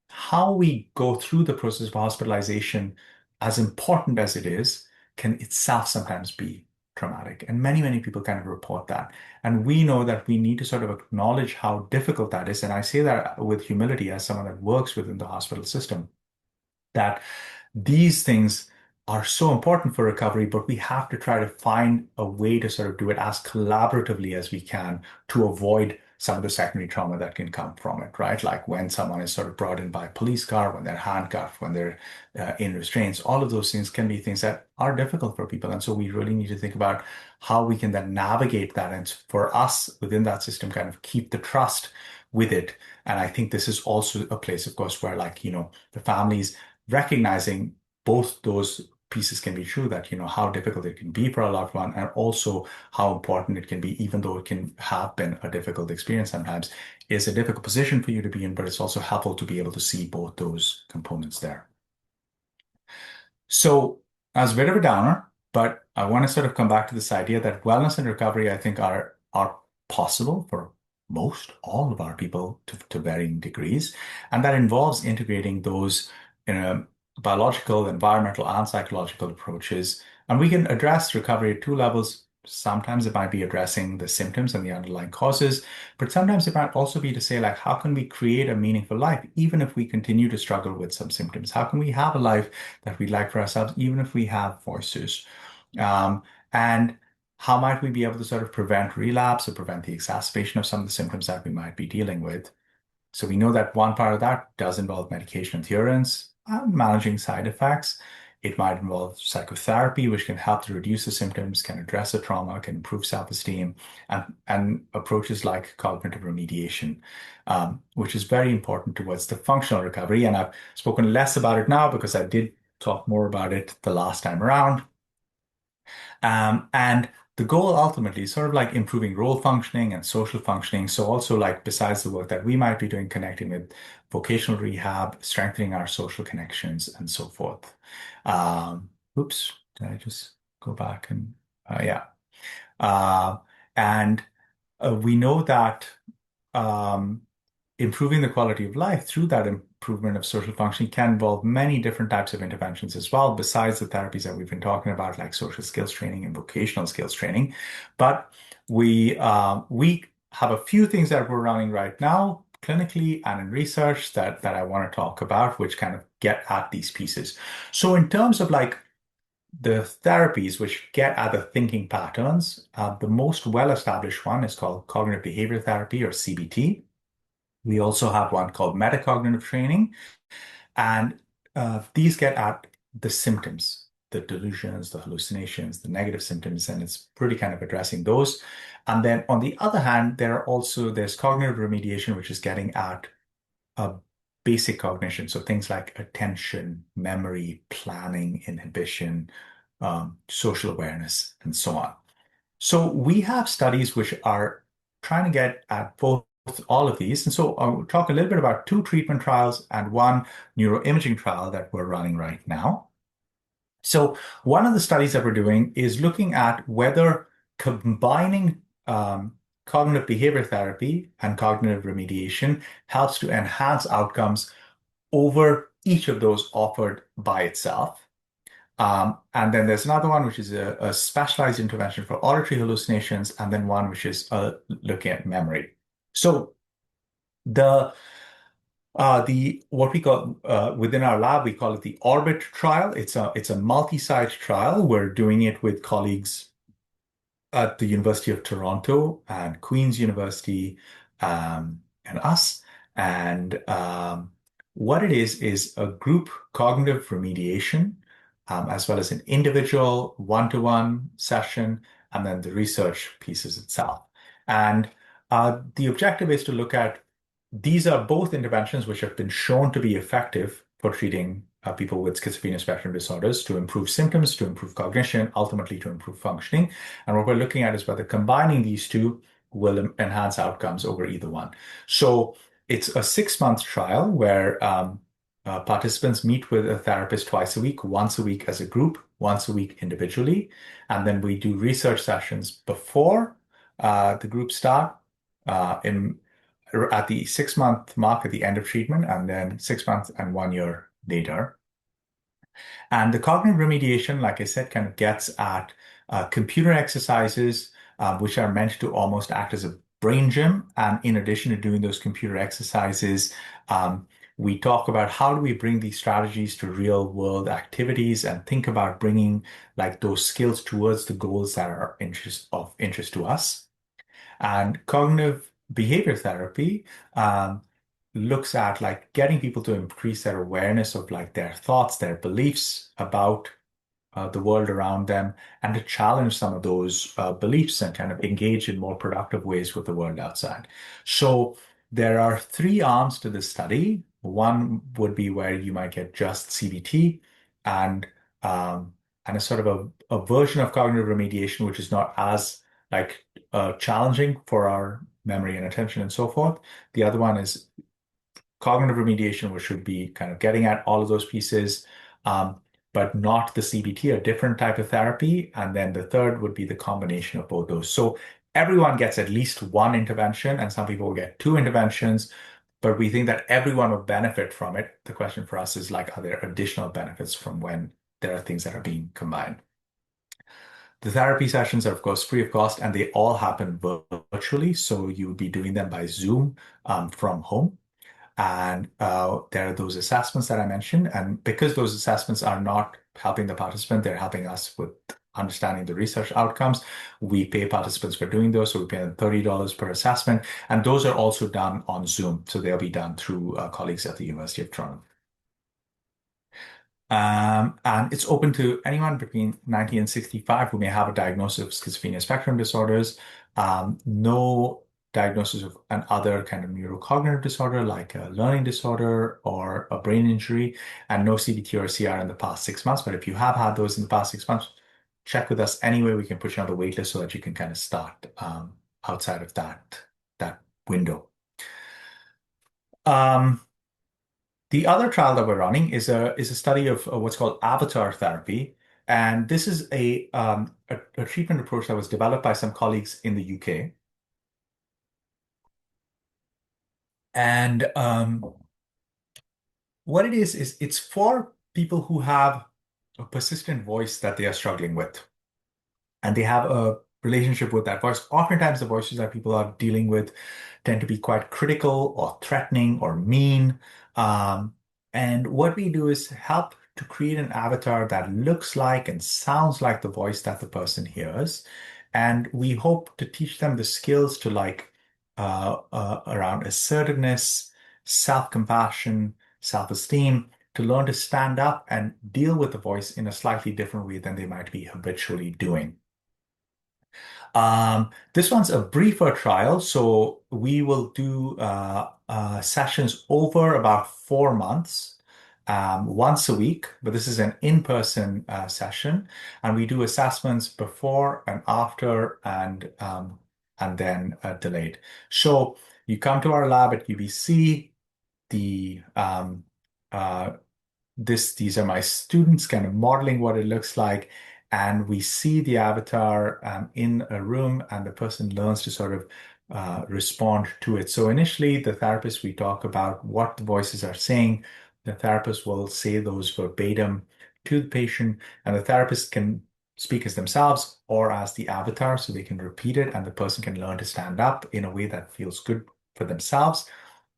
how we go through the process of hospitalization, as important as it is, can itself sometimes be traumatic. And many, many people kind of report that. And we know that we need to sort of acknowledge how difficult that is. And I say that with humility as someone that works within the hospital system, that these things are so important for recovery, but we have to try to find a way to sort of do it as collaboratively as we can to avoid some of the secondary trauma that can come from it, right? Like when someone is sort of brought in by a police car, when they're handcuffed, when they're in restraints, all of those things can be things that are difficult for people. And so we really need to think about how we can then navigate that. And for us within that system, kind of keep the trust with it. And I think this is also a place, of course, where like, the families recognizing both those pieces can be true, that how difficult it can be for a loved one, and also how important it can be, even though it can have been a difficult experience sometimes, is a difficult position for you to be in, but it's also helpful to be able to see both those components there. So as a bit of a downer, but I want to sort of come back to this idea that wellness and recovery, I think, are possible for most all of our people to varying degrees, and that involves integrating those biological, environmental, and psychological approaches. And we can address recovery at two levels. Sometimes it might be addressing the symptoms and the underlying causes, but sometimes it might also be to say, like, how can we create a meaningful life, even if we continue to struggle with some symptoms? How can we have a life that we like for ourselves, even if we have voices? And how might we be able to sort of prevent relapse or prevent the exacerbation of some of the symptoms that we might be dealing with? So we know that one part of that does involve medication adherence and managing side effects. It might involve psychotherapy, which can help to reduce the symptoms, can address the trauma, can improve self-esteem, and approaches like cognitive remediation, which is very important towards the functional recovery. And I've spoken less about it now because I did talk more about it the last time around. And the goal ultimately is sort of like improving role functioning and social functioning. So also like besides the work that we might be doing, connecting with vocational rehab, strengthening our social connections and so forth. Oops, did I just go back and yeah. And we know that improving the quality of life through that improvement of social functioning can involve many different types of interventions as well, besides the therapies that we've been talking about, like social skills training and vocational skills training. But we have a few things that we're running right now, clinically and in research, that I want to talk about, which kind of get at these pieces. So in terms of like the therapies which get at the thinking patterns, the most well-established one is called cognitive behavior therapy, or CBT. We also have one called metacognitive training, and these get at the symptoms, the delusions, the hallucinations, the negative symptoms, and it's pretty kind of addressing those. And then on the other hand, there's cognitive remediation, which is getting at basic cognition. So things like attention, memory, planning, inhibition, social awareness, and so on. So we have studies which are trying to get at both all of these. And so I'll talk a little bit about two treatment trials and one neuroimaging trial that we're running right now. So one of the studies that we're doing is looking at whether combining cognitive behavior therapy and cognitive remediation helps to enhance outcomes over each of those offered by itself. And then there's another one, which is a specialized intervention for auditory hallucinations, and then one which is looking at memory. So what we call within our lab, we call it the Orbit trial. It's a multi-site trial. We're doing it with colleagues at the University of Toronto and Queen's University, and us. And what it is a group cognitive remediation, as well as an individual one-to-one session, and then the research pieces itself. And the objective is to look at, these are both interventions which have been shown to be effective for treating people with schizophrenia spectrum disorders, to improve symptoms, to improve cognition, ultimately to improve functioning. And what we're looking at is whether combining these two will enhance outcomes over either one. So it's a 6-month trial where participants meet with a therapist twice a week, once a week as a group, once a week individually. And then we do research sessions before the group start at the 6-month mark at the end of treatment, and then 6 months and 1 year later. And the cognitive remediation, like I said, kind of gets at computer exercises, which are meant to almost act as a brain gym. And in addition to doing those computer exercises, we talk about how do we bring these strategies to real world activities and think about bringing like those skills towards the goals that are of interest to us. And cognitive behavior therapy looks at like getting people to increase their awareness of like their thoughts, their beliefs about the world around them, and to challenge some of those beliefs and kind of engage in more productive ways with the world outside. So there are three arms to this study. One would be where you might get just CBT and a sort of a version of cognitive remediation, which is not as like challenging for our memory and attention and so forth. The other one is cognitive remediation, which would be kind of getting at all of those pieces, but not the CBT, a different type of therapy. And then the third would be the combination of both those. So everyone gets at least one intervention, and some people will get two interventions, but we think that everyone will benefit from it. The question for us is like, are there additional benefits from when there are things that are being combined? The therapy sessions are, of course, free of cost, and they all happen virtually. So you would be doing them by Zoom from home. And there are those assessments that I mentioned. And because those assessments are not helping the participant, they're helping us with understanding the research outcomes. We pay participants for doing those. So we pay them $30 per assessment. And those are also done on Zoom. So they'll be done through colleagues at the University of Toronto. And it's open to anyone between 90 and 65 who may have a diagnosis of schizophrenia spectrum disorders. No diagnosis of an other kind of neurocognitive disorder like a learning disorder or a brain injury, and no CBT or CR in the past 6 months. But if you have had those in the past 6 months, check with us anyway. We can put you on the wait list so that you can kind of start outside of that window. The other trial that we're running is a study of what's called avatar therapy. And this is a treatment approach that was developed by some colleagues in the UK. And what it is it's for people who have a persistent voice that they are struggling with. And they have a relationship with that voice. Oftentimes, the voices that people are dealing with tend to be quite critical or threatening or mean. And what we do is help to create an avatar that looks like and sounds like the voice that the person hears. And we hope to teach them the skills to like around assertiveness, self-compassion, self-esteem, to learn to stand up and deal with the voice in a slightly different way than they might be habitually doing. This one's a briefer trial, so we will do sessions over about 4 months, once a week, but this is an in-person session, and we do assessments before and after and then delayed. So you come to our lab at UBC, these are my students kind of modeling what it looks like. And we see the avatar in a room, and the person learns to sort of respond to it. So initially, the therapist, we talk about what the voices are saying. The therapist will say those verbatim to the patient, and the therapist can speak as themselves or as the avatar, so they can repeat it, and the person can learn to stand up in a way that feels good for themselves.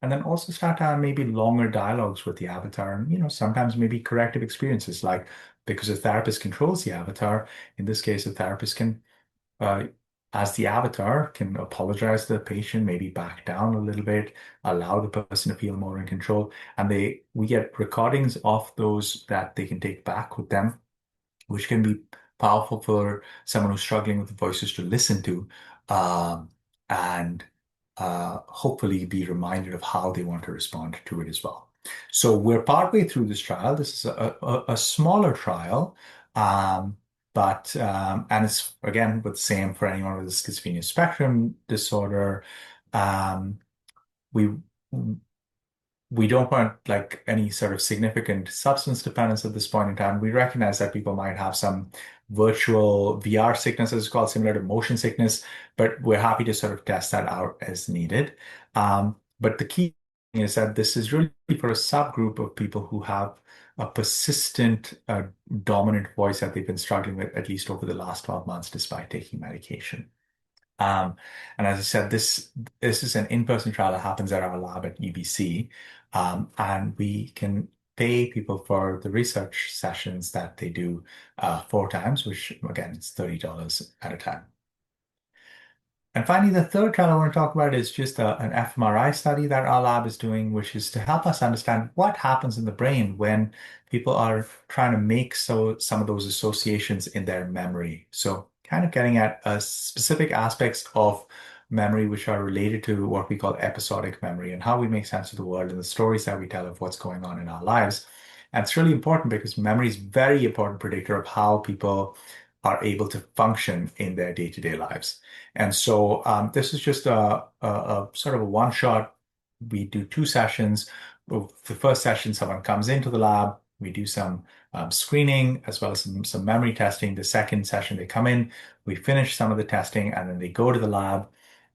And then also start to have maybe longer dialogues with the avatar, and sometimes maybe corrective experiences, like because a therapist controls the avatar. In this case, a therapist can, as the avatar, can apologize to the patient, maybe back down a little bit, allow the person to feel more in control. And we get recordings of those that they can take back with them, which can be powerful for someone who's struggling with the voices to listen to, and hopefully be reminded of how they want to respond to it as well. So we're partway through this trial. This is a smaller trial, and it's again the same for anyone with a schizophrenia spectrum disorder. We we don't want like any sort of significant substance dependence at this point in time. We recognize that people might have some virtual VR sickness, as it's called, similar to motion sickness, but we're happy to sort of test that out as needed. But the key thing is that this is really for a subgroup of people who have a persistent dominant voice that they've been struggling with at least over the last 12 months despite taking medication. And as I said, this is an in-person trial that happens at our lab at UBC, and we can pay people for the research sessions that they do 4 times, which again is $30 at a time. And finally, the third trial I want to talk about is just an fMRI study that our lab is doing, which is to help us understand what happens in the brain when people are trying to make some of those associations in their memory. So kind of getting at specific aspects of memory which are related to what we call episodic memory and how we make sense of the world and the stories that we tell of what's going on in our lives. And it's really important because memory is a very important predictor of how people are able to function in their day-to-day lives. And so this is just a sort of a one shot. We do 2 sessions. The first session, someone comes into the lab. We do some screening as well as some memory testing. The second session, they come in, we finish some of the testing, and then they go to the lab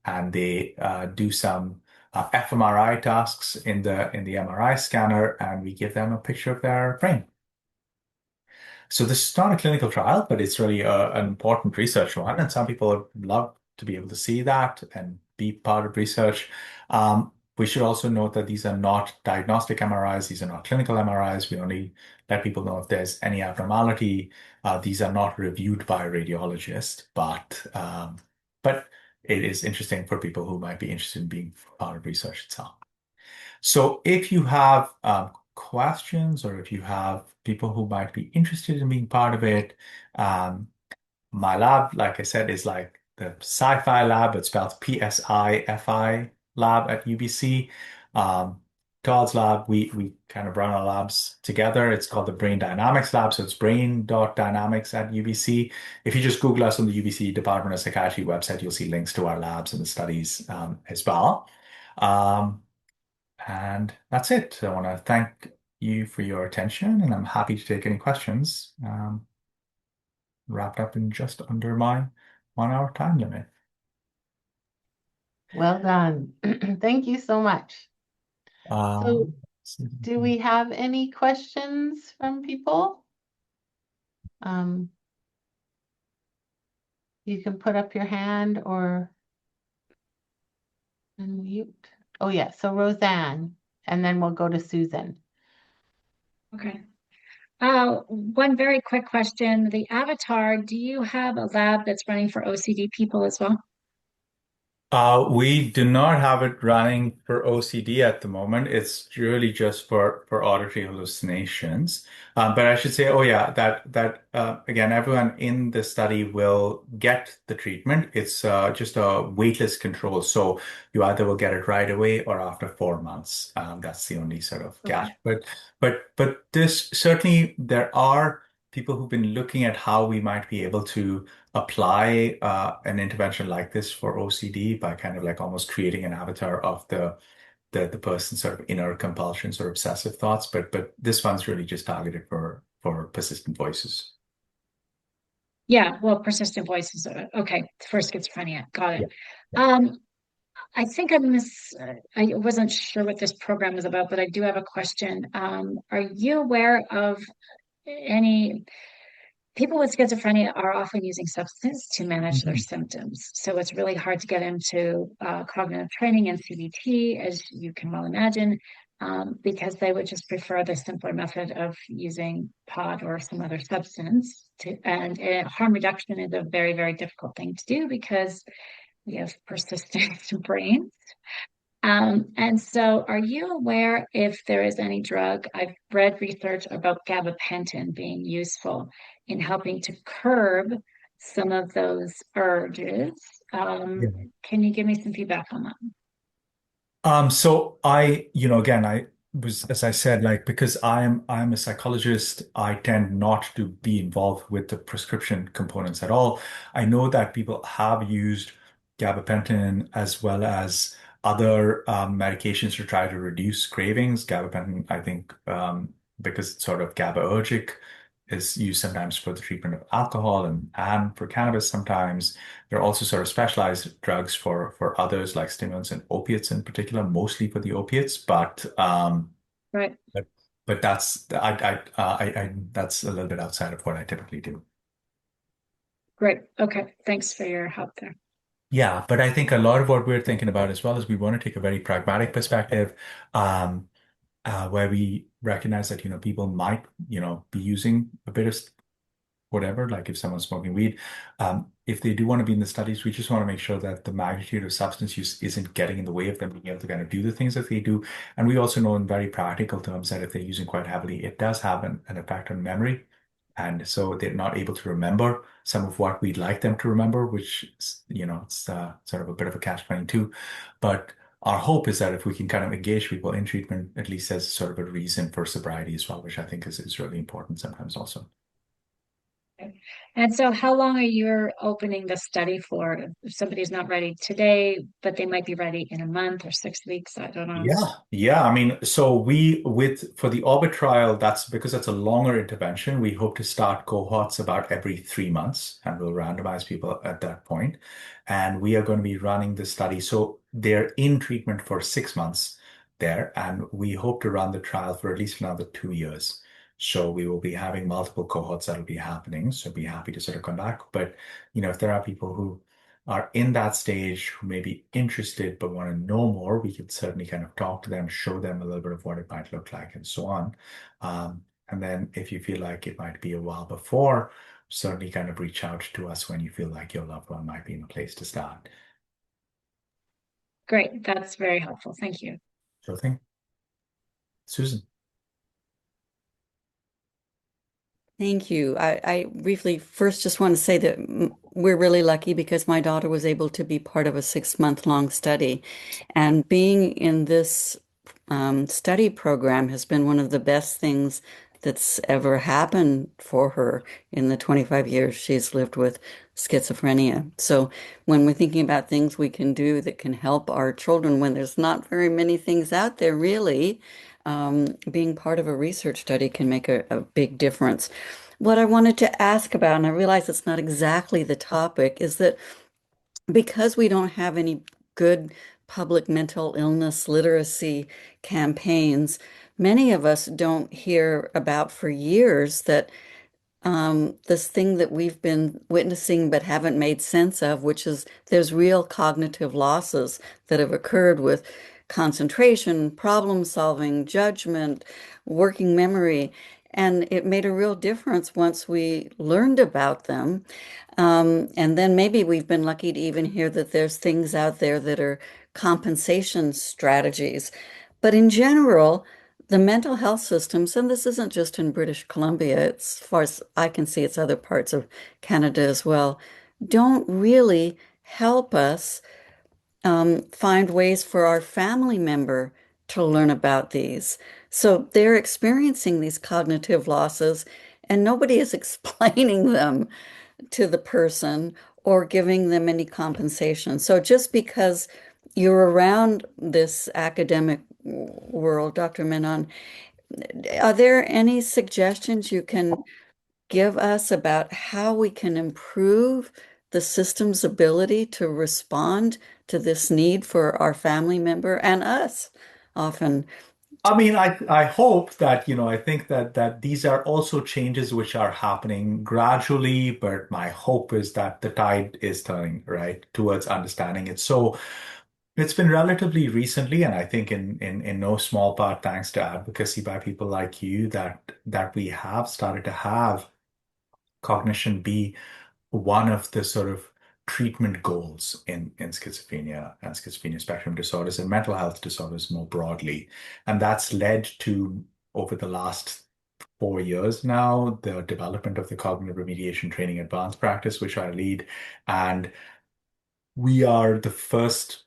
and they do some fMRI tasks in the MRI scanner, and we give them a picture of their brain. So this is not a clinical trial, but it's really an important research one, and some people would love to be able to see that and be part of research. We should also note that these are not diagnostic MRIs; these are not clinical MRIs. We only let people know if there's any abnormality. These are not reviewed by a radiologist, but it is interesting for people who might be interested in being part of research itself. So if you have questions or if you have people who might be interested in being part of it, my lab, like I said, is like the sci-fi lab. It's spelled PSI-FI lab at UBC. Todd's lab, we kind of run our labs together. It's called the Brain Dynamics Lab. So it's brain.dynamics at UBC. If you just Google us on the UBC Department of Psychiatry website, you'll see links to our labs and the studies as well. And that's it. I want to thank you for your attention, and I'm happy to take any questions. Wrapped up in just under my 1 hour time limit. Well done. Thank you so much. So, do we have any questions from people? You can put up your hand or unmute. Oh, yeah. So Roseanne, and then we'll go to Susan. Okay. One very quick question. The Avatar, do you have a lab that's running for OCD people as well? We do not have it running for OCD at the moment. It's really just for auditory hallucinations. But I should say, oh yeah, that again, everyone in the study will get the treatment. It's just a waitlist control, so you either will get it right away or after 4 months. That's the only sort of catch. Okay. But this certainly there are people who've been looking at how we might be able to apply an intervention like this for OCD by kind of like almost creating an avatar of the person's sort of inner compulsions or obsessive thoughts. But this one's really just targeted for persistent voices. Yeah, well, persistent voices. Okay, for schizophrenia. Got it. Yeah. I think I wasn't sure what this program is about, but I do have a question. Are you aware of any people with schizophrenia are often using substances to manage their symptoms. So it's really hard to get into cognitive training and CBT, as you can well imagine, because they would just prefer the simpler method of using pod or some other substance. And harm reduction is a very, very difficult thing to do because we have persistent brains. And so are you aware if there is any drug? I've read research about gabapentin being useful in helping to curb some of those urges. Yeah. Can you give me some feedback on that? So again, I was, as I said, like, because I'm a psychologist, I tend not to be involved with the prescription components at all. I know that people have used gabapentin as well as other medications to try to reduce cravings. Gabapentin, I think, because it's sort of GABAergic, is used sometimes for the treatment of alcohol and for cannabis sometimes. There are also sort of specialized drugs for others like stimulants and opiates in particular, mostly for the opiates. But Right. but that's I that's a little bit outside of what I typically do. Great. Okay. Thanks for your help there. Yeah, but I think a lot of what we're thinking about as well is we want to take a very pragmatic perspective, um, where we recognize that, people might, be using a bit of whatever, like if someone's smoking weed, if they do want to be in the studies, we just want to make sure that the magnitude of substance use isn't getting in the way of them being able to kind of do the things that they do. And we also know in very practical terms that if they're using quite heavily, it does have an effect on memory. And so they're not able to remember some of what we'd like them to remember, which is, it's sort of a bit of a catch-22. But our hope is that if we can kind of engage people in treatment, at least as sort of a reason for sobriety as well, which I think is really important sometimes also. And so how long are you opening the study for? If somebody's not ready today, but they might be ready in a month or 6 weeks, I don't know. Yeah. I mean, so for the Orbit trial, that's because it's a longer intervention. We hope to start cohorts about every 3 months, and we'll randomize people at that point. And we are going to be running the study. So they're in treatment for 6 months there, and we hope to run the trial for at least another 2 years. So we will be having multiple cohorts that'll be happening. So be happy to sort of come back. But, if there are people who are in that stage who may be interested but want to know more, we could certainly kind of talk to them, show them a little bit of what it might look like and so on. And then if you feel like it might be a while before, certainly kind of reach out to us when you feel like your loved one might be in a place to start. Great. That's very helpful. Thank you. Sure thing. Susan. Thank you. I briefly first just want to say that we're really lucky because my daughter was able to be part of a 6-month-long study. And being in this study program has been one of the best things that's ever happened for her in the 25 years she's lived with schizophrenia. So when we're thinking about things we can do that can help our children when there's not very many things out there, really, being part of a research study can make a big difference. What I wanted to ask about, and I realize it's not exactly the topic, is that because we don't have any good public mental illness literacy campaigns, many of us don't hear about for years that this thing that we've been witnessing but haven't made sense of, which is there's real cognitive losses that have occurred with concentration, problem solving, judgment, working memory. And it made a real difference once we learned about them. And then maybe we've been lucky to even hear that there's things out there that are compensation strategies. But in general, the mental health systems, and this isn't just in British Columbia, it's, as far as I can see, it's other parts of Canada as well, don't really help us find ways for our family member to learn about these. So they're experiencing these cognitive losses, and nobody is explaining them to the person or giving them any compensation. So just because you're around this academic world, Dr. Menon, are there any suggestions you can give us about how we can improve the system's ability to respond to this need for our family member and us often? I mean, I hope that, I think that these are also changes which are happening gradually, but my hope is that the tide is turning, right, towards understanding it. So it's been relatively recently, and I think in no small part thanks to advocacy by people like you that we have started to have cognition be one of the sort of treatment goals in schizophrenia and schizophrenia spectrum disorders and mental health disorders more broadly. And that's led to, over the last 4 years now, the development of the cognitive remediation training advanced practice, which I lead. And we are the first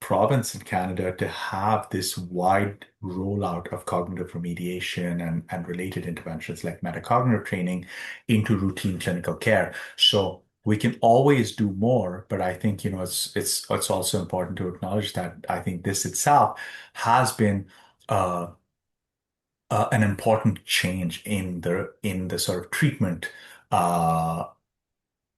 province in Canada to have this wide rollout of cognitive remediation and related interventions like metacognitive training into routine clinical care. So we can always do more, but I think, it's also important to acknowledge that I think this itself has been uh, an important change in the sort of treatment uh,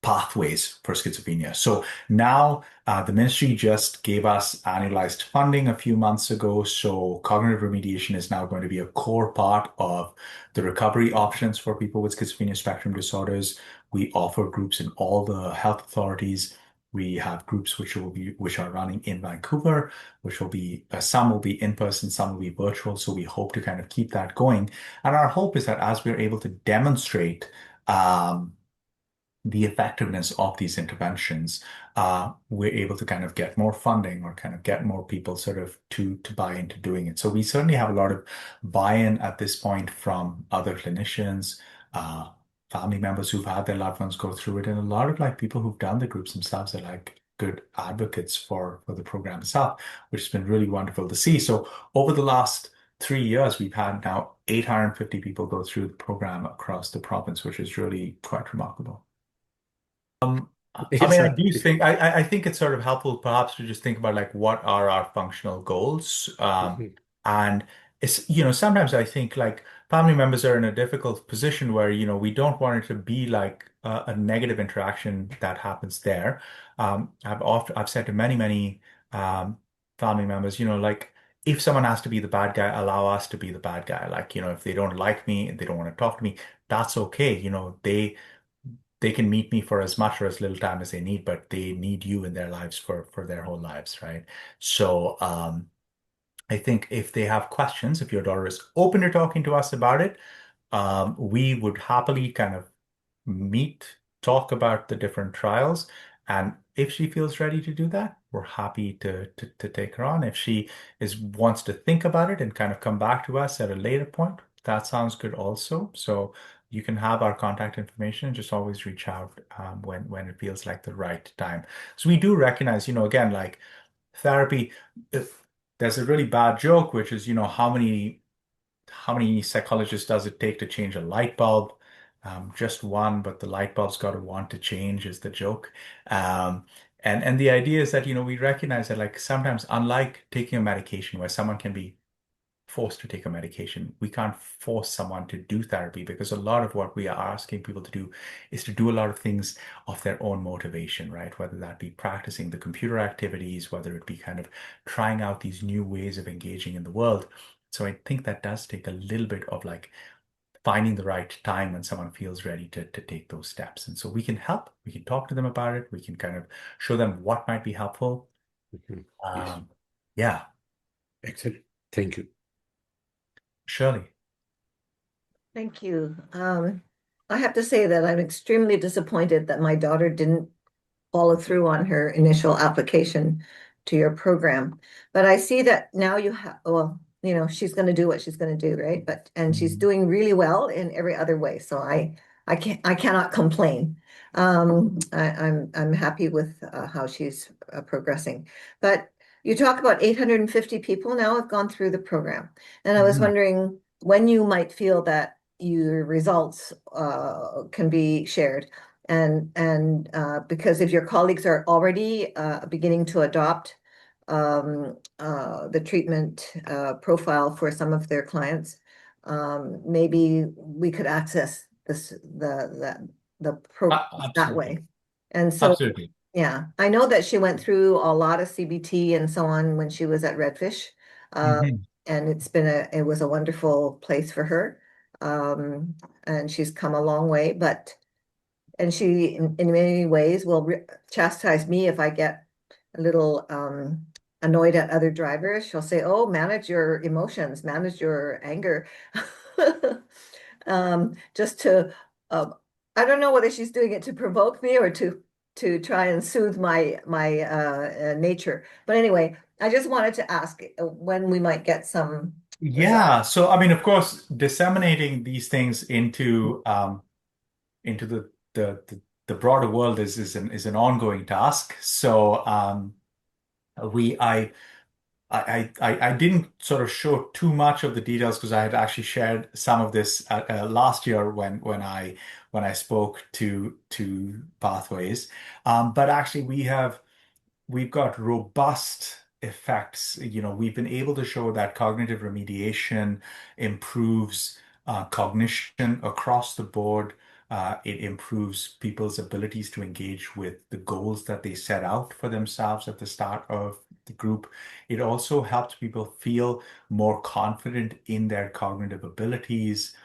pathways for schizophrenia. So now the ministry just gave us annualized funding a few months ago. So cognitive remediation is now going to be a core part of the recovery options for people with schizophrenia spectrum disorders. We offer groups in all the health authorities. We have groups which are running in Vancouver, which will be some will be in person, some will be virtual. So we hope to kind of keep that going. And our hope is that as we're able to demonstrate the effectiveness of these interventions, we're able to kind of get more funding or kind of get more people sort of to buy into doing it. So we certainly have a lot of buy-in at this point from other clinicians, family members who've had their loved ones go through it, and a lot of like people who've done the groups themselves are like good advocates for the program itself, which has been really wonderful to see. So over the last 3 years, we've had now 850 people go through the program across the province, which is really quite remarkable. I mean, I do think I think it's sort of helpful perhaps to just think about like what are our functional goals. Mhm. And it's, sometimes I think like family members are in a difficult position where, we don't want it to be like a negative interaction that happens there. I've said to many family members, like if someone has to be the bad guy, allow us to be the bad guy. Like, if they don't like me and they don't want to talk to me, that's okay. They can meet me for as much or as little time as they need, but they need you in their lives for their whole lives, right? So I think if they have questions, if your daughter is open to talking to us about it, we would happily kind of meet, talk about the different trials. And if she feels ready to do that, we're happy to take her on. If she wants to think about it and kind of come back to us at a later point, that sounds good also. So you can have our contact information. Just always reach out when it feels like the right time. So we do recognize, again, like therapy, if there's a really bad joke, which is, how many psychologists does it take to change a light bulb? Just one, but the light bulb's got to want to change is the joke. And the idea is that, we recognize that like sometimes unlike taking a medication where someone can be forced to take a medication, we can't force someone to do therapy because a lot of what we are asking people to do is to do a lot of things of their own motivation, right? Whether that be practicing the computer activities, whether it be kind of trying out these new ways of engaging in the world. So I think that does take a little bit of like finding the right time when someone feels ready to take those steps. And so we can help, we can talk to them about it, we can kind of show them what might be helpful. Mhm. Yes. Yeah, Excellent. Thank you. Shirley. Thank you. I have to say that I'm extremely disappointed that my daughter didn't follow through on her initial application to your program. But I see that now you have, well, she's going to do what she's going to do, right? And she's doing really well in every other way. So I cannot complain. I'm happy with how she's progressing. But you talk about 850 people now have gone through the program. And I was Mhm. wondering when you might feel that your results can be shared. And because if your colleagues are already beginning to adopt the treatment profile for some of their clients, maybe we could access the program that way. Absolutely. And so, Absolutely. yeah, I know that she went through a lot of CBT and so on when she was at Redfish, Mhm. and it was a wonderful place for her, and she's come a long way. And she, in many ways, will chastise me if I get a little annoyed at other drivers. She'll say, "Oh, manage your emotions, manage your anger," just to. I don't know whether she's doing it to provoke me or to try and soothe my nature. But anyway, I just wanted to ask when we might get some results. Yeah. So, I mean, of course, disseminating these things into the broader world is an ongoing task. So, we I didn't sort of show too much of the details because I had actually shared some of this last year when I spoke to Pathways. But actually, we've got robust effects. We've been able to show that cognitive remediation improves cognition across the board. It improves people's abilities to engage with the goals that they set out for themselves at the start of the group. It also helps people feel more confident in their cognitive abilities,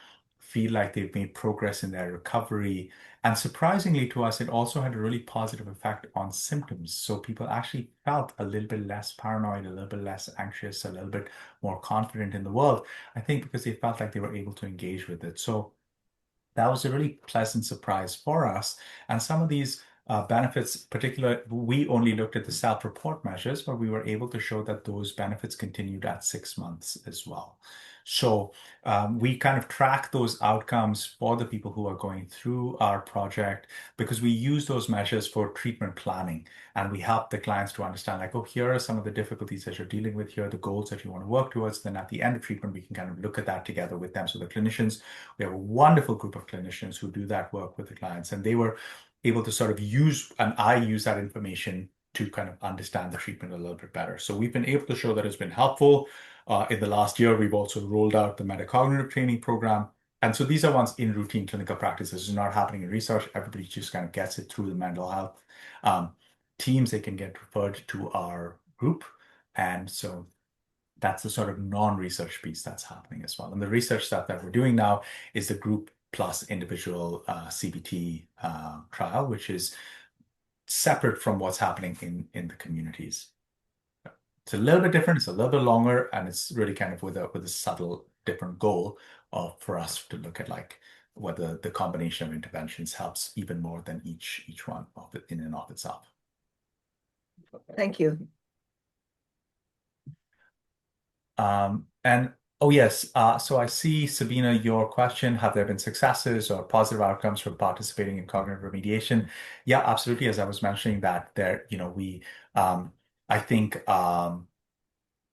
feel like they've made progress in their recovery. And surprisingly to us, it also had a really positive effect on symptoms. So people actually felt a little bit less paranoid, a little bit less anxious, a little bit more confident in the world. I think because they felt like they were able to engage with it. So that was a really pleasant surprise for us. And some of these benefits, particularly, we only looked at the self-report measures, but we were able to show that those benefits continued at 6 months as well. So we kind of track those outcomes for the people who are going through our project because we use those measures for treatment planning. And we help the clients to understand, like, oh, here are some of the difficulties that you're dealing with, here are the goals that you want to work towards. Then at the end of treatment, we can kind of look at that together with them. So the clinicians, we have a wonderful group of clinicians who do that work with the clients, and they were able to sort of use, and I use that information to kind of understand the treatment a little bit better. So we've been able to show that it's been helpful. In the last year, we've also rolled out the metacognitive training program. And so these are ones in routine clinical practice. This is not happening in research. Everybody just kind of gets it through the mental health teams. They can get referred to our group. And so that's the sort of non-research piece that's happening as well. And the research stuff that we're doing now is the group plus individual CBT trial, which is separate from what's happening in the communities. It's a little bit different, it's a little bit longer, and it's really kind of with a subtle different goal for us to look at like whether the combination of interventions helps even more than each one of it in and of itself. Thank you. And oh yes, so I see, Sabina, your question, have there been successes or positive outcomes from participating in cognitive remediation? Yeah, absolutely. As I was mentioning that there, I think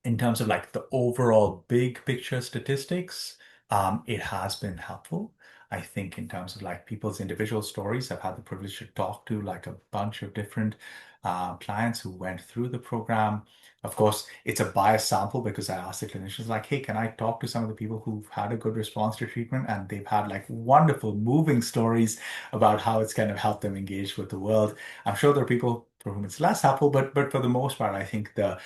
in terms of like the overall big picture statistics, it has been helpful. I think in terms of like people's individual stories, I've had the privilege to talk to like a bunch of different clients who went through the program. Of course, it's a biased sample because I asked the clinicians like, hey, can I talk to some of the people who've had a good response to treatment? And they've had like wonderful, moving stories about how it's kind of helped them engage with the world. I'm sure there are people for whom it's less helpful, but for the most part, I think the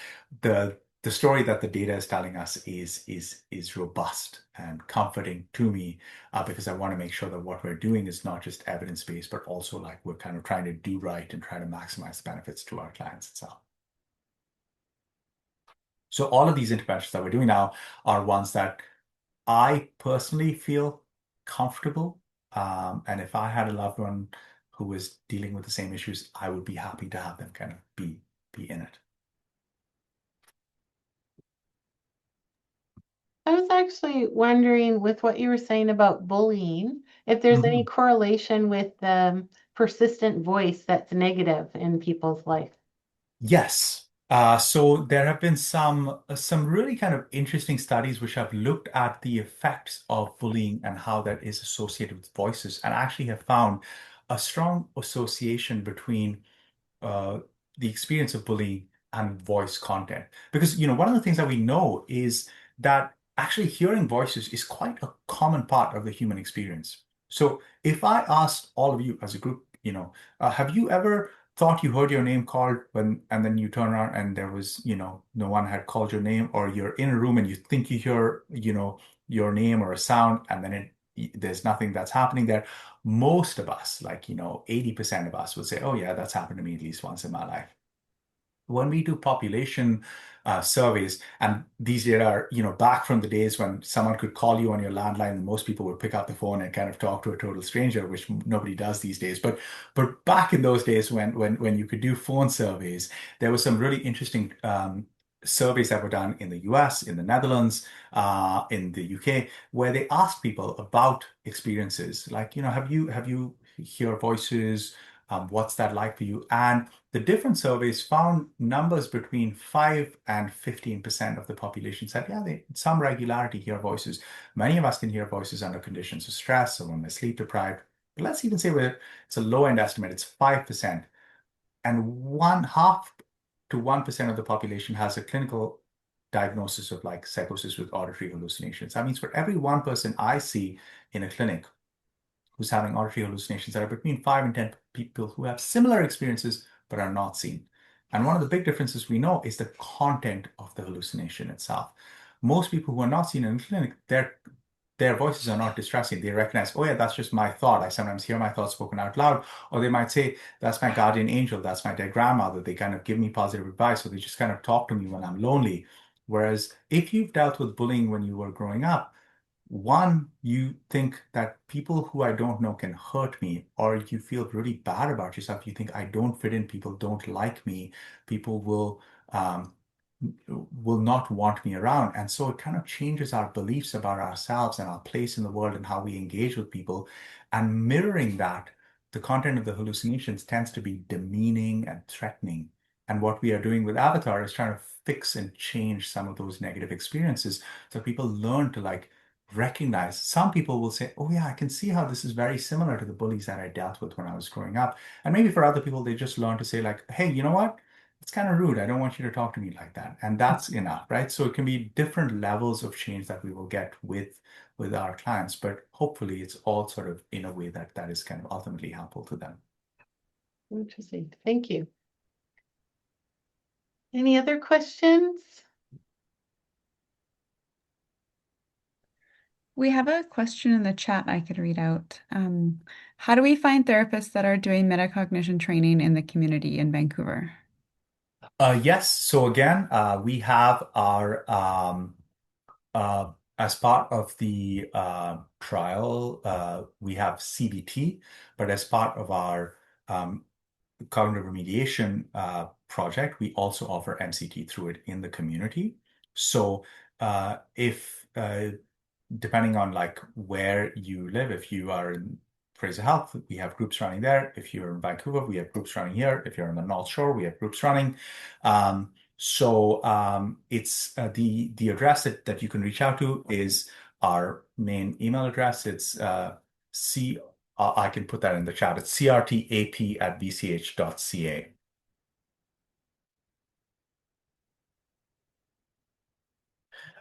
story that the data is telling us is robust and comforting to me because I want to make sure that what we're doing is not just evidence-based, but also like we're kind of trying to do right and try to maximize benefits to our clients itself. So all of these interventions that we're doing now are ones that I personally feel comfortable. And if I had a loved one who was dealing with the same issues, I would be happy to have them kind of be in it. I was actually wondering with what you were saying about bullying, if there's any correlation with the persistent voice that's negative in people's life. Yes. So there have been some really kind of interesting studies which have looked at the effects of bullying and how that is associated with voices, and actually have found a strong association between the experience of bullying and voice content. Because, one of the things that we know is that actually hearing voices is quite a common part of the human experience. So if I asked all of you as a group, have you ever thought you heard your name called and then you turn around and there was, no one had called your name, or you're in a room and you think you hear, your name or a sound, and then there's nothing that's happening there. Most of us, like, 80% of us would say, oh yeah, that's happened to me at least once in my life. When we do population surveys, and these data are, back from the days when someone could call you on your landline and most people would pick up the phone and kind of talk to a total stranger, which nobody does these days. But back in those days when you could do phone surveys, there were some really interesting surveys that were done in the US, in the Netherlands, in the UK, where they asked people about experiences like, have you hear voices? What's that like for you? And the different surveys found numbers between 5 and 15% of the population said, yeah, they some regularity hear voices. Many of us can hear voices under conditions of stress or when we're sleep deprived. But let's even say it's a low end estimate, it's 5%. And 1/2 to 1% of the population has a clinical diagnosis of like psychosis with auditory hallucinations. That means for every one person I see in a clinic who's having auditory hallucinations, there are between 5 and 10 people who have similar experiences but are not seen. And one of the big differences we know is the content of the hallucination itself. Most people who are not seen in the clinic, their their voices are not distressing. They recognize, oh yeah, that's just my thought. I sometimes hear my thoughts spoken out loud. Or they might say, that's my guardian angel, that's my dead grandmother. They kind of give me positive advice, or they just kind of talk to me when I'm lonely. Whereas if you've dealt with bullying when you were growing up, one, you think that people who I don't know can hurt me, or you feel really bad about yourself. You think I don't fit in, people don't like me, people um, will not want me around. And so it kind of changes our beliefs about ourselves and our place in the world and how we engage with people. And mirroring that, the content of the hallucinations tends to be demeaning and threatening. And what we are doing with Avatar is trying to fix and change some of those negative experiences so people learn to like recognize. Some people will say, oh yeah, I can see how this is very similar to the bullies that I dealt with when I was growing up. And maybe for other people, they just learn to say like, hey, you know what? It's kind of rude. I don't want you to talk to me like that. And that's enough, right? So it can be different levels of change that we will get with our clients, but hopefully it's all sort of in a way that is kind of ultimately helpful to them. Interesting. Thank you. Any other questions? We have a question in the chat I could read out. How do we find therapists that are doing metacognition training in the community in Vancouver? Yes. So again, we have our as part of the trial, we have CBT, but as part of our cognitive remediation project, we also offer MCT through it in the community. So if depending on like where you live, if you are in Fraser Health, we have groups running there. If you're in Vancouver, we have groups running here. If you're on the North Shore, we have groups running. It's the address that you can reach out to is our main email address. It's I can put that in the chat. It's crtap@vch.ca.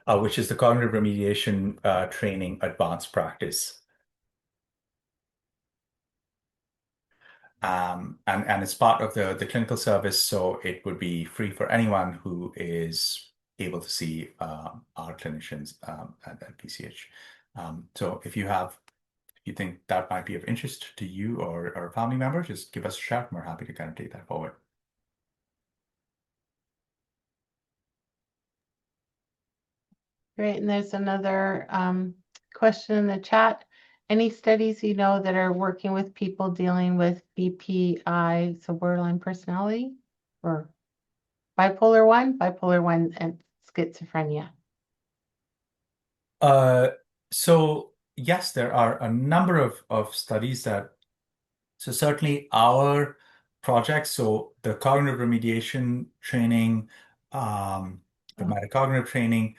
Which is the cognitive remediation training advanced practice. And it's part of the clinical service, so it would be free for anyone who is able to see our clinicians at PCH. So if you think that might be of interest to you or a family member, just give us a shout and we're happy to kind of take that forward. Great. And there's another question in the chat. Any studies you know that are working with people dealing with BPI, so borderline personality, or bipolar 1, and schizophrenia? So yes, there are a number of studies that, so certainly our projects, so the cognitive remediation training, the metacognitive training,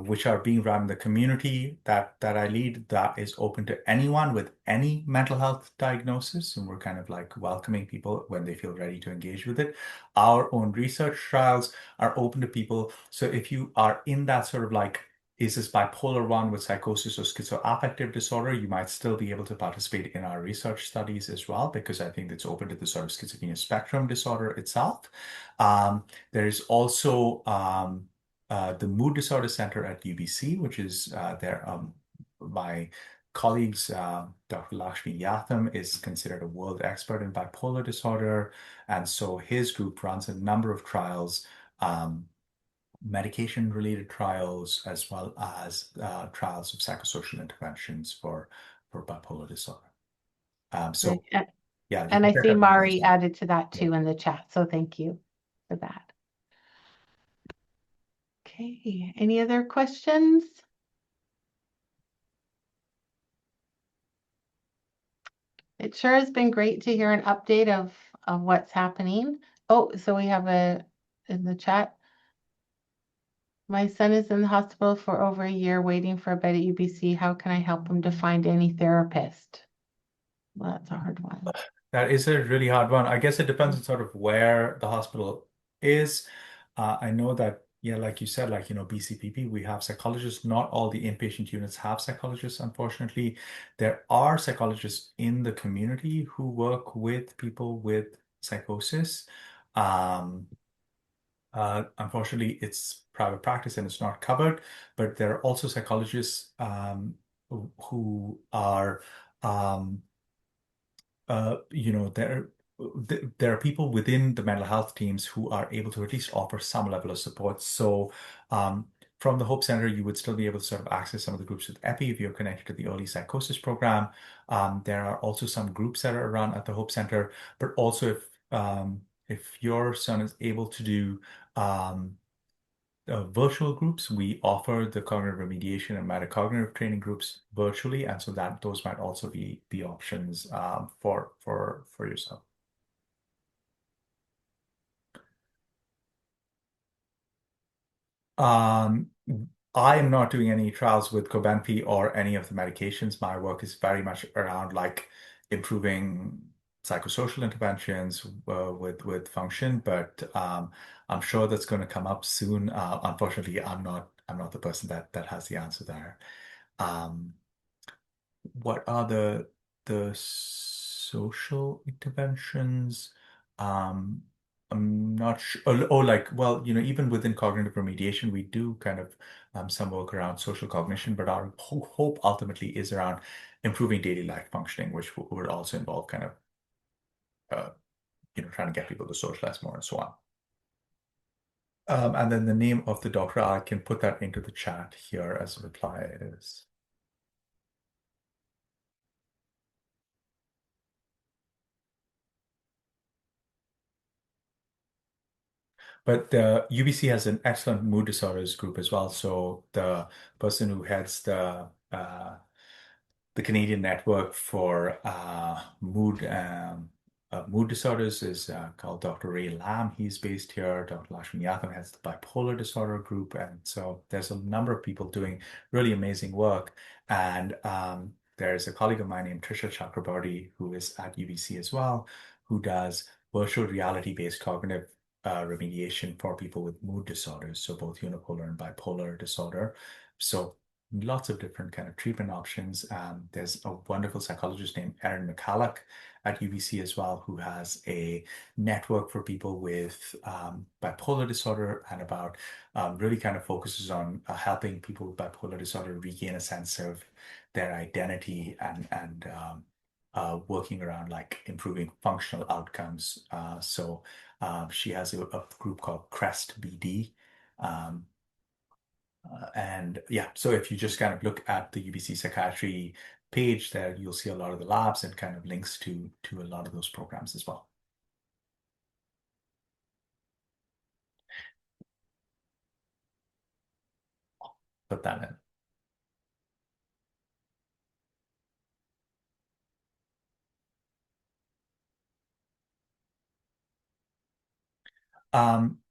which are being run in the community that I lead, that is open to anyone with any mental health diagnosis. And we're kind of like welcoming people when they feel ready to engage with it. Our own research trials are open to people. So if you are in that sort of like, is this bipolar 1 with psychosis or schizoaffective disorder, you might still be able to participate in our research studies as well, because I think it's open to the sort of schizophrenia spectrum disorder itself. There is also the Mood Disorder Center at UBC, which is there. My colleagues, Dr. Lakshmi Yatham is considered a world expert in bipolar disorder. And so his group runs a number of trials, medication-related trials, as well as trials of psychosocial interventions for bipolar disorder. So Great. yeah, And I see Mari out. added to that too in the chat. So thank you for that. Okay, any other questions? It sure has been great to hear an update of what's happening. Oh, so we have in the chat. My son is in the hospital for over a year waiting for a bed at UBC. How can I help him to find any therapist? Well, that's a hard one. That is a really hard one. I guess it depends on sort of where the hospital is. I know that, yeah, like you said, like, BCPP, we have psychologists. Not all the inpatient units have psychologists, unfortunately. There are psychologists in the community who work with people with psychosis. Unfortunately, it's private practice and it's not covered, but there are also psychologists who are there are people within the mental health teams who are able to at least offer some level of support. So from the Hope Center, you would still be able to sort of access some of the groups with EPI if you're connected to the early psychosis program. There are also some groups that are run at the Hope Center, but also if your son is able to do virtual groups, we offer the cognitive remediation and metacognitive training groups virtually, and so that those might also be the options for yourself. I am not doing any trials with Cobenfy or any of the medications. My work is very much around like improving psychosocial interventions with function, but I'm sure that's going to come up soon. Unfortunately, I'm not the person that has the answer there. What are the social interventions? I'm not sure. Like, well, even within cognitive remediation, we do kind of some work around social cognition, but our hope ultimately is around improving daily life functioning, which would also involve kind of, trying to get people to socialize more and so on. And then the name of the doctor, I can put that into the chat here as a reply. It is. But the UBC has an excellent mood disorders group as well. So the person who heads the Canadian network for mood disorders is called Dr. Ray Lam. He's based here. Dr. Lashmi Yatham heads the bipolar disorder group. And so there's a number of people doing really amazing work. And there's a colleague of mine named Trisha Chakrabarty, who is at UBC as well, who does virtual reality-based cognitive remediation for people with mood disorders, so both unipolar and bipolar disorder. So lots of different kind of treatment options. There's a wonderful psychologist named Erin McCulloch at UBC as well, who has a network for people with bipolar disorder and about really kind of focuses on helping people with bipolar disorder regain a sense of their identity and working around like improving functional outcomes. So she has a group called Crest BD. And yeah, so if you just kind of look at the UBC psychiatry page there, you'll see a lot of the labs and kind of links to a lot of those programs as well. Put that in.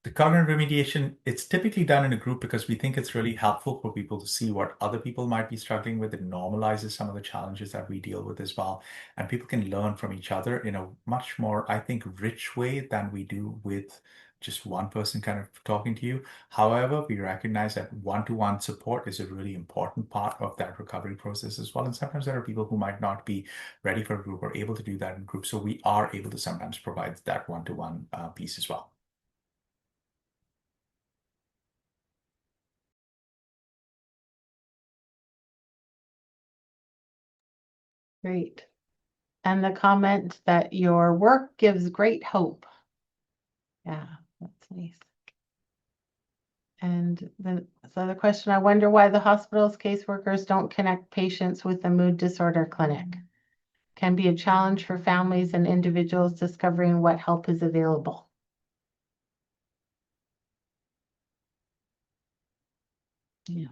The cognitive remediation, it's typically done in a group because we think it's really helpful for people to see what other people might be struggling with. It normalizes some of the challenges that we deal with as well. And people can learn from each other in a much more, I think, rich way than we do with just one person kind of talking to you. However, we recognize that one-to-one support is a really important part of that recovery process as well. And sometimes there are people who might not be ready for a group or able to do that in group. So we are able to sometimes provide that one-to-one piece as well. Great. And the comment that your work gives great hope. Yeah, that's nice. And so the question, I wonder why the hospital's caseworkers don't connect patients with the mood disorder clinic. Can be a challenge for families and individuals discovering what help is available. Yeah.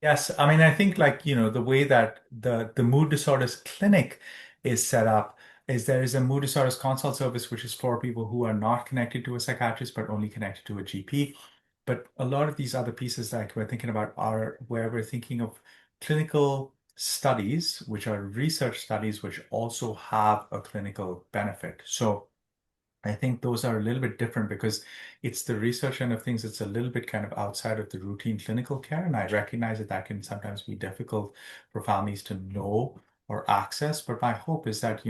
Yes, I mean, I think like, the way that the mood disorders clinic is set up is there is a mood disorders consult service, which is for people who are not connected to a psychiatrist, but only connected to a GP. But a lot of these other pieces that we're thinking about are where we're thinking of clinical studies, which are research studies, which also have a clinical benefit. So I think those are a little bit different because it's the research end of things. It's a little bit kind of outside of the routine clinical care. And I recognize that that can sometimes be difficult for families to know or access. But my hope is that,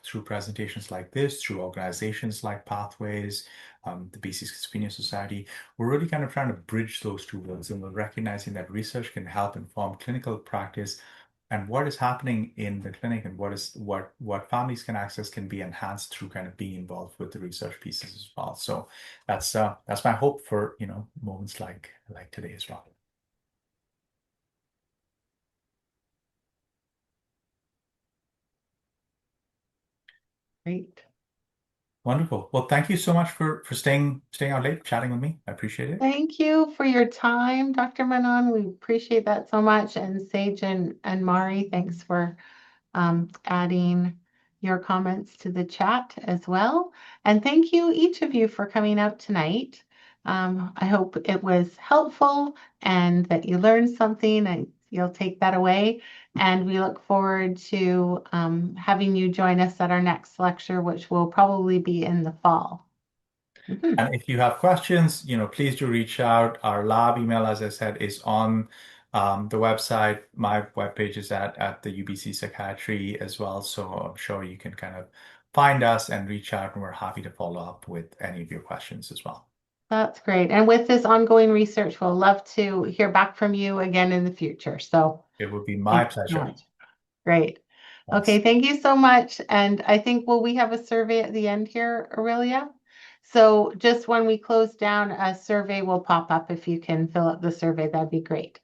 through presentations like this, through organizations like Pathways, the BC Schizophrenia Society, we're really kind of trying to bridge those two worlds, and we're recognizing that research can help inform clinical practice, and what is happening in the clinic and what families can access can be enhanced through kind of being involved with the research pieces as well. So that's my hope for moments like today as well. Great. Wonderful. Well, thank you so much for staying out late, chatting with me. I appreciate it. Thank you for your time, Dr. Menon. We appreciate that so much. And Sage and Mari, thanks for adding your comments to the chat as well. And thank you, each of you, for coming out tonight. I hope it was helpful and that you learned something and you'll take that away. And we look forward to having you join us at our next lecture, which will probably be in the fall. And if you have questions, please do reach out. Our lab email, as I said, is on the website. My webpage is at the UBC Psychiatry as well. So I'm sure you can kind of find us and reach out, and we're happy to follow up with any of your questions as well. That's great. And with this ongoing research, we'll love to hear back from you again in the future. So it would be my thank you so pleasure. much. Great. Thanks. Okay, thank you so much. And I think, will we have a survey at the end here, Aurelia? So just when we close down, a survey will pop up. If you can fill out the survey, that'd be great.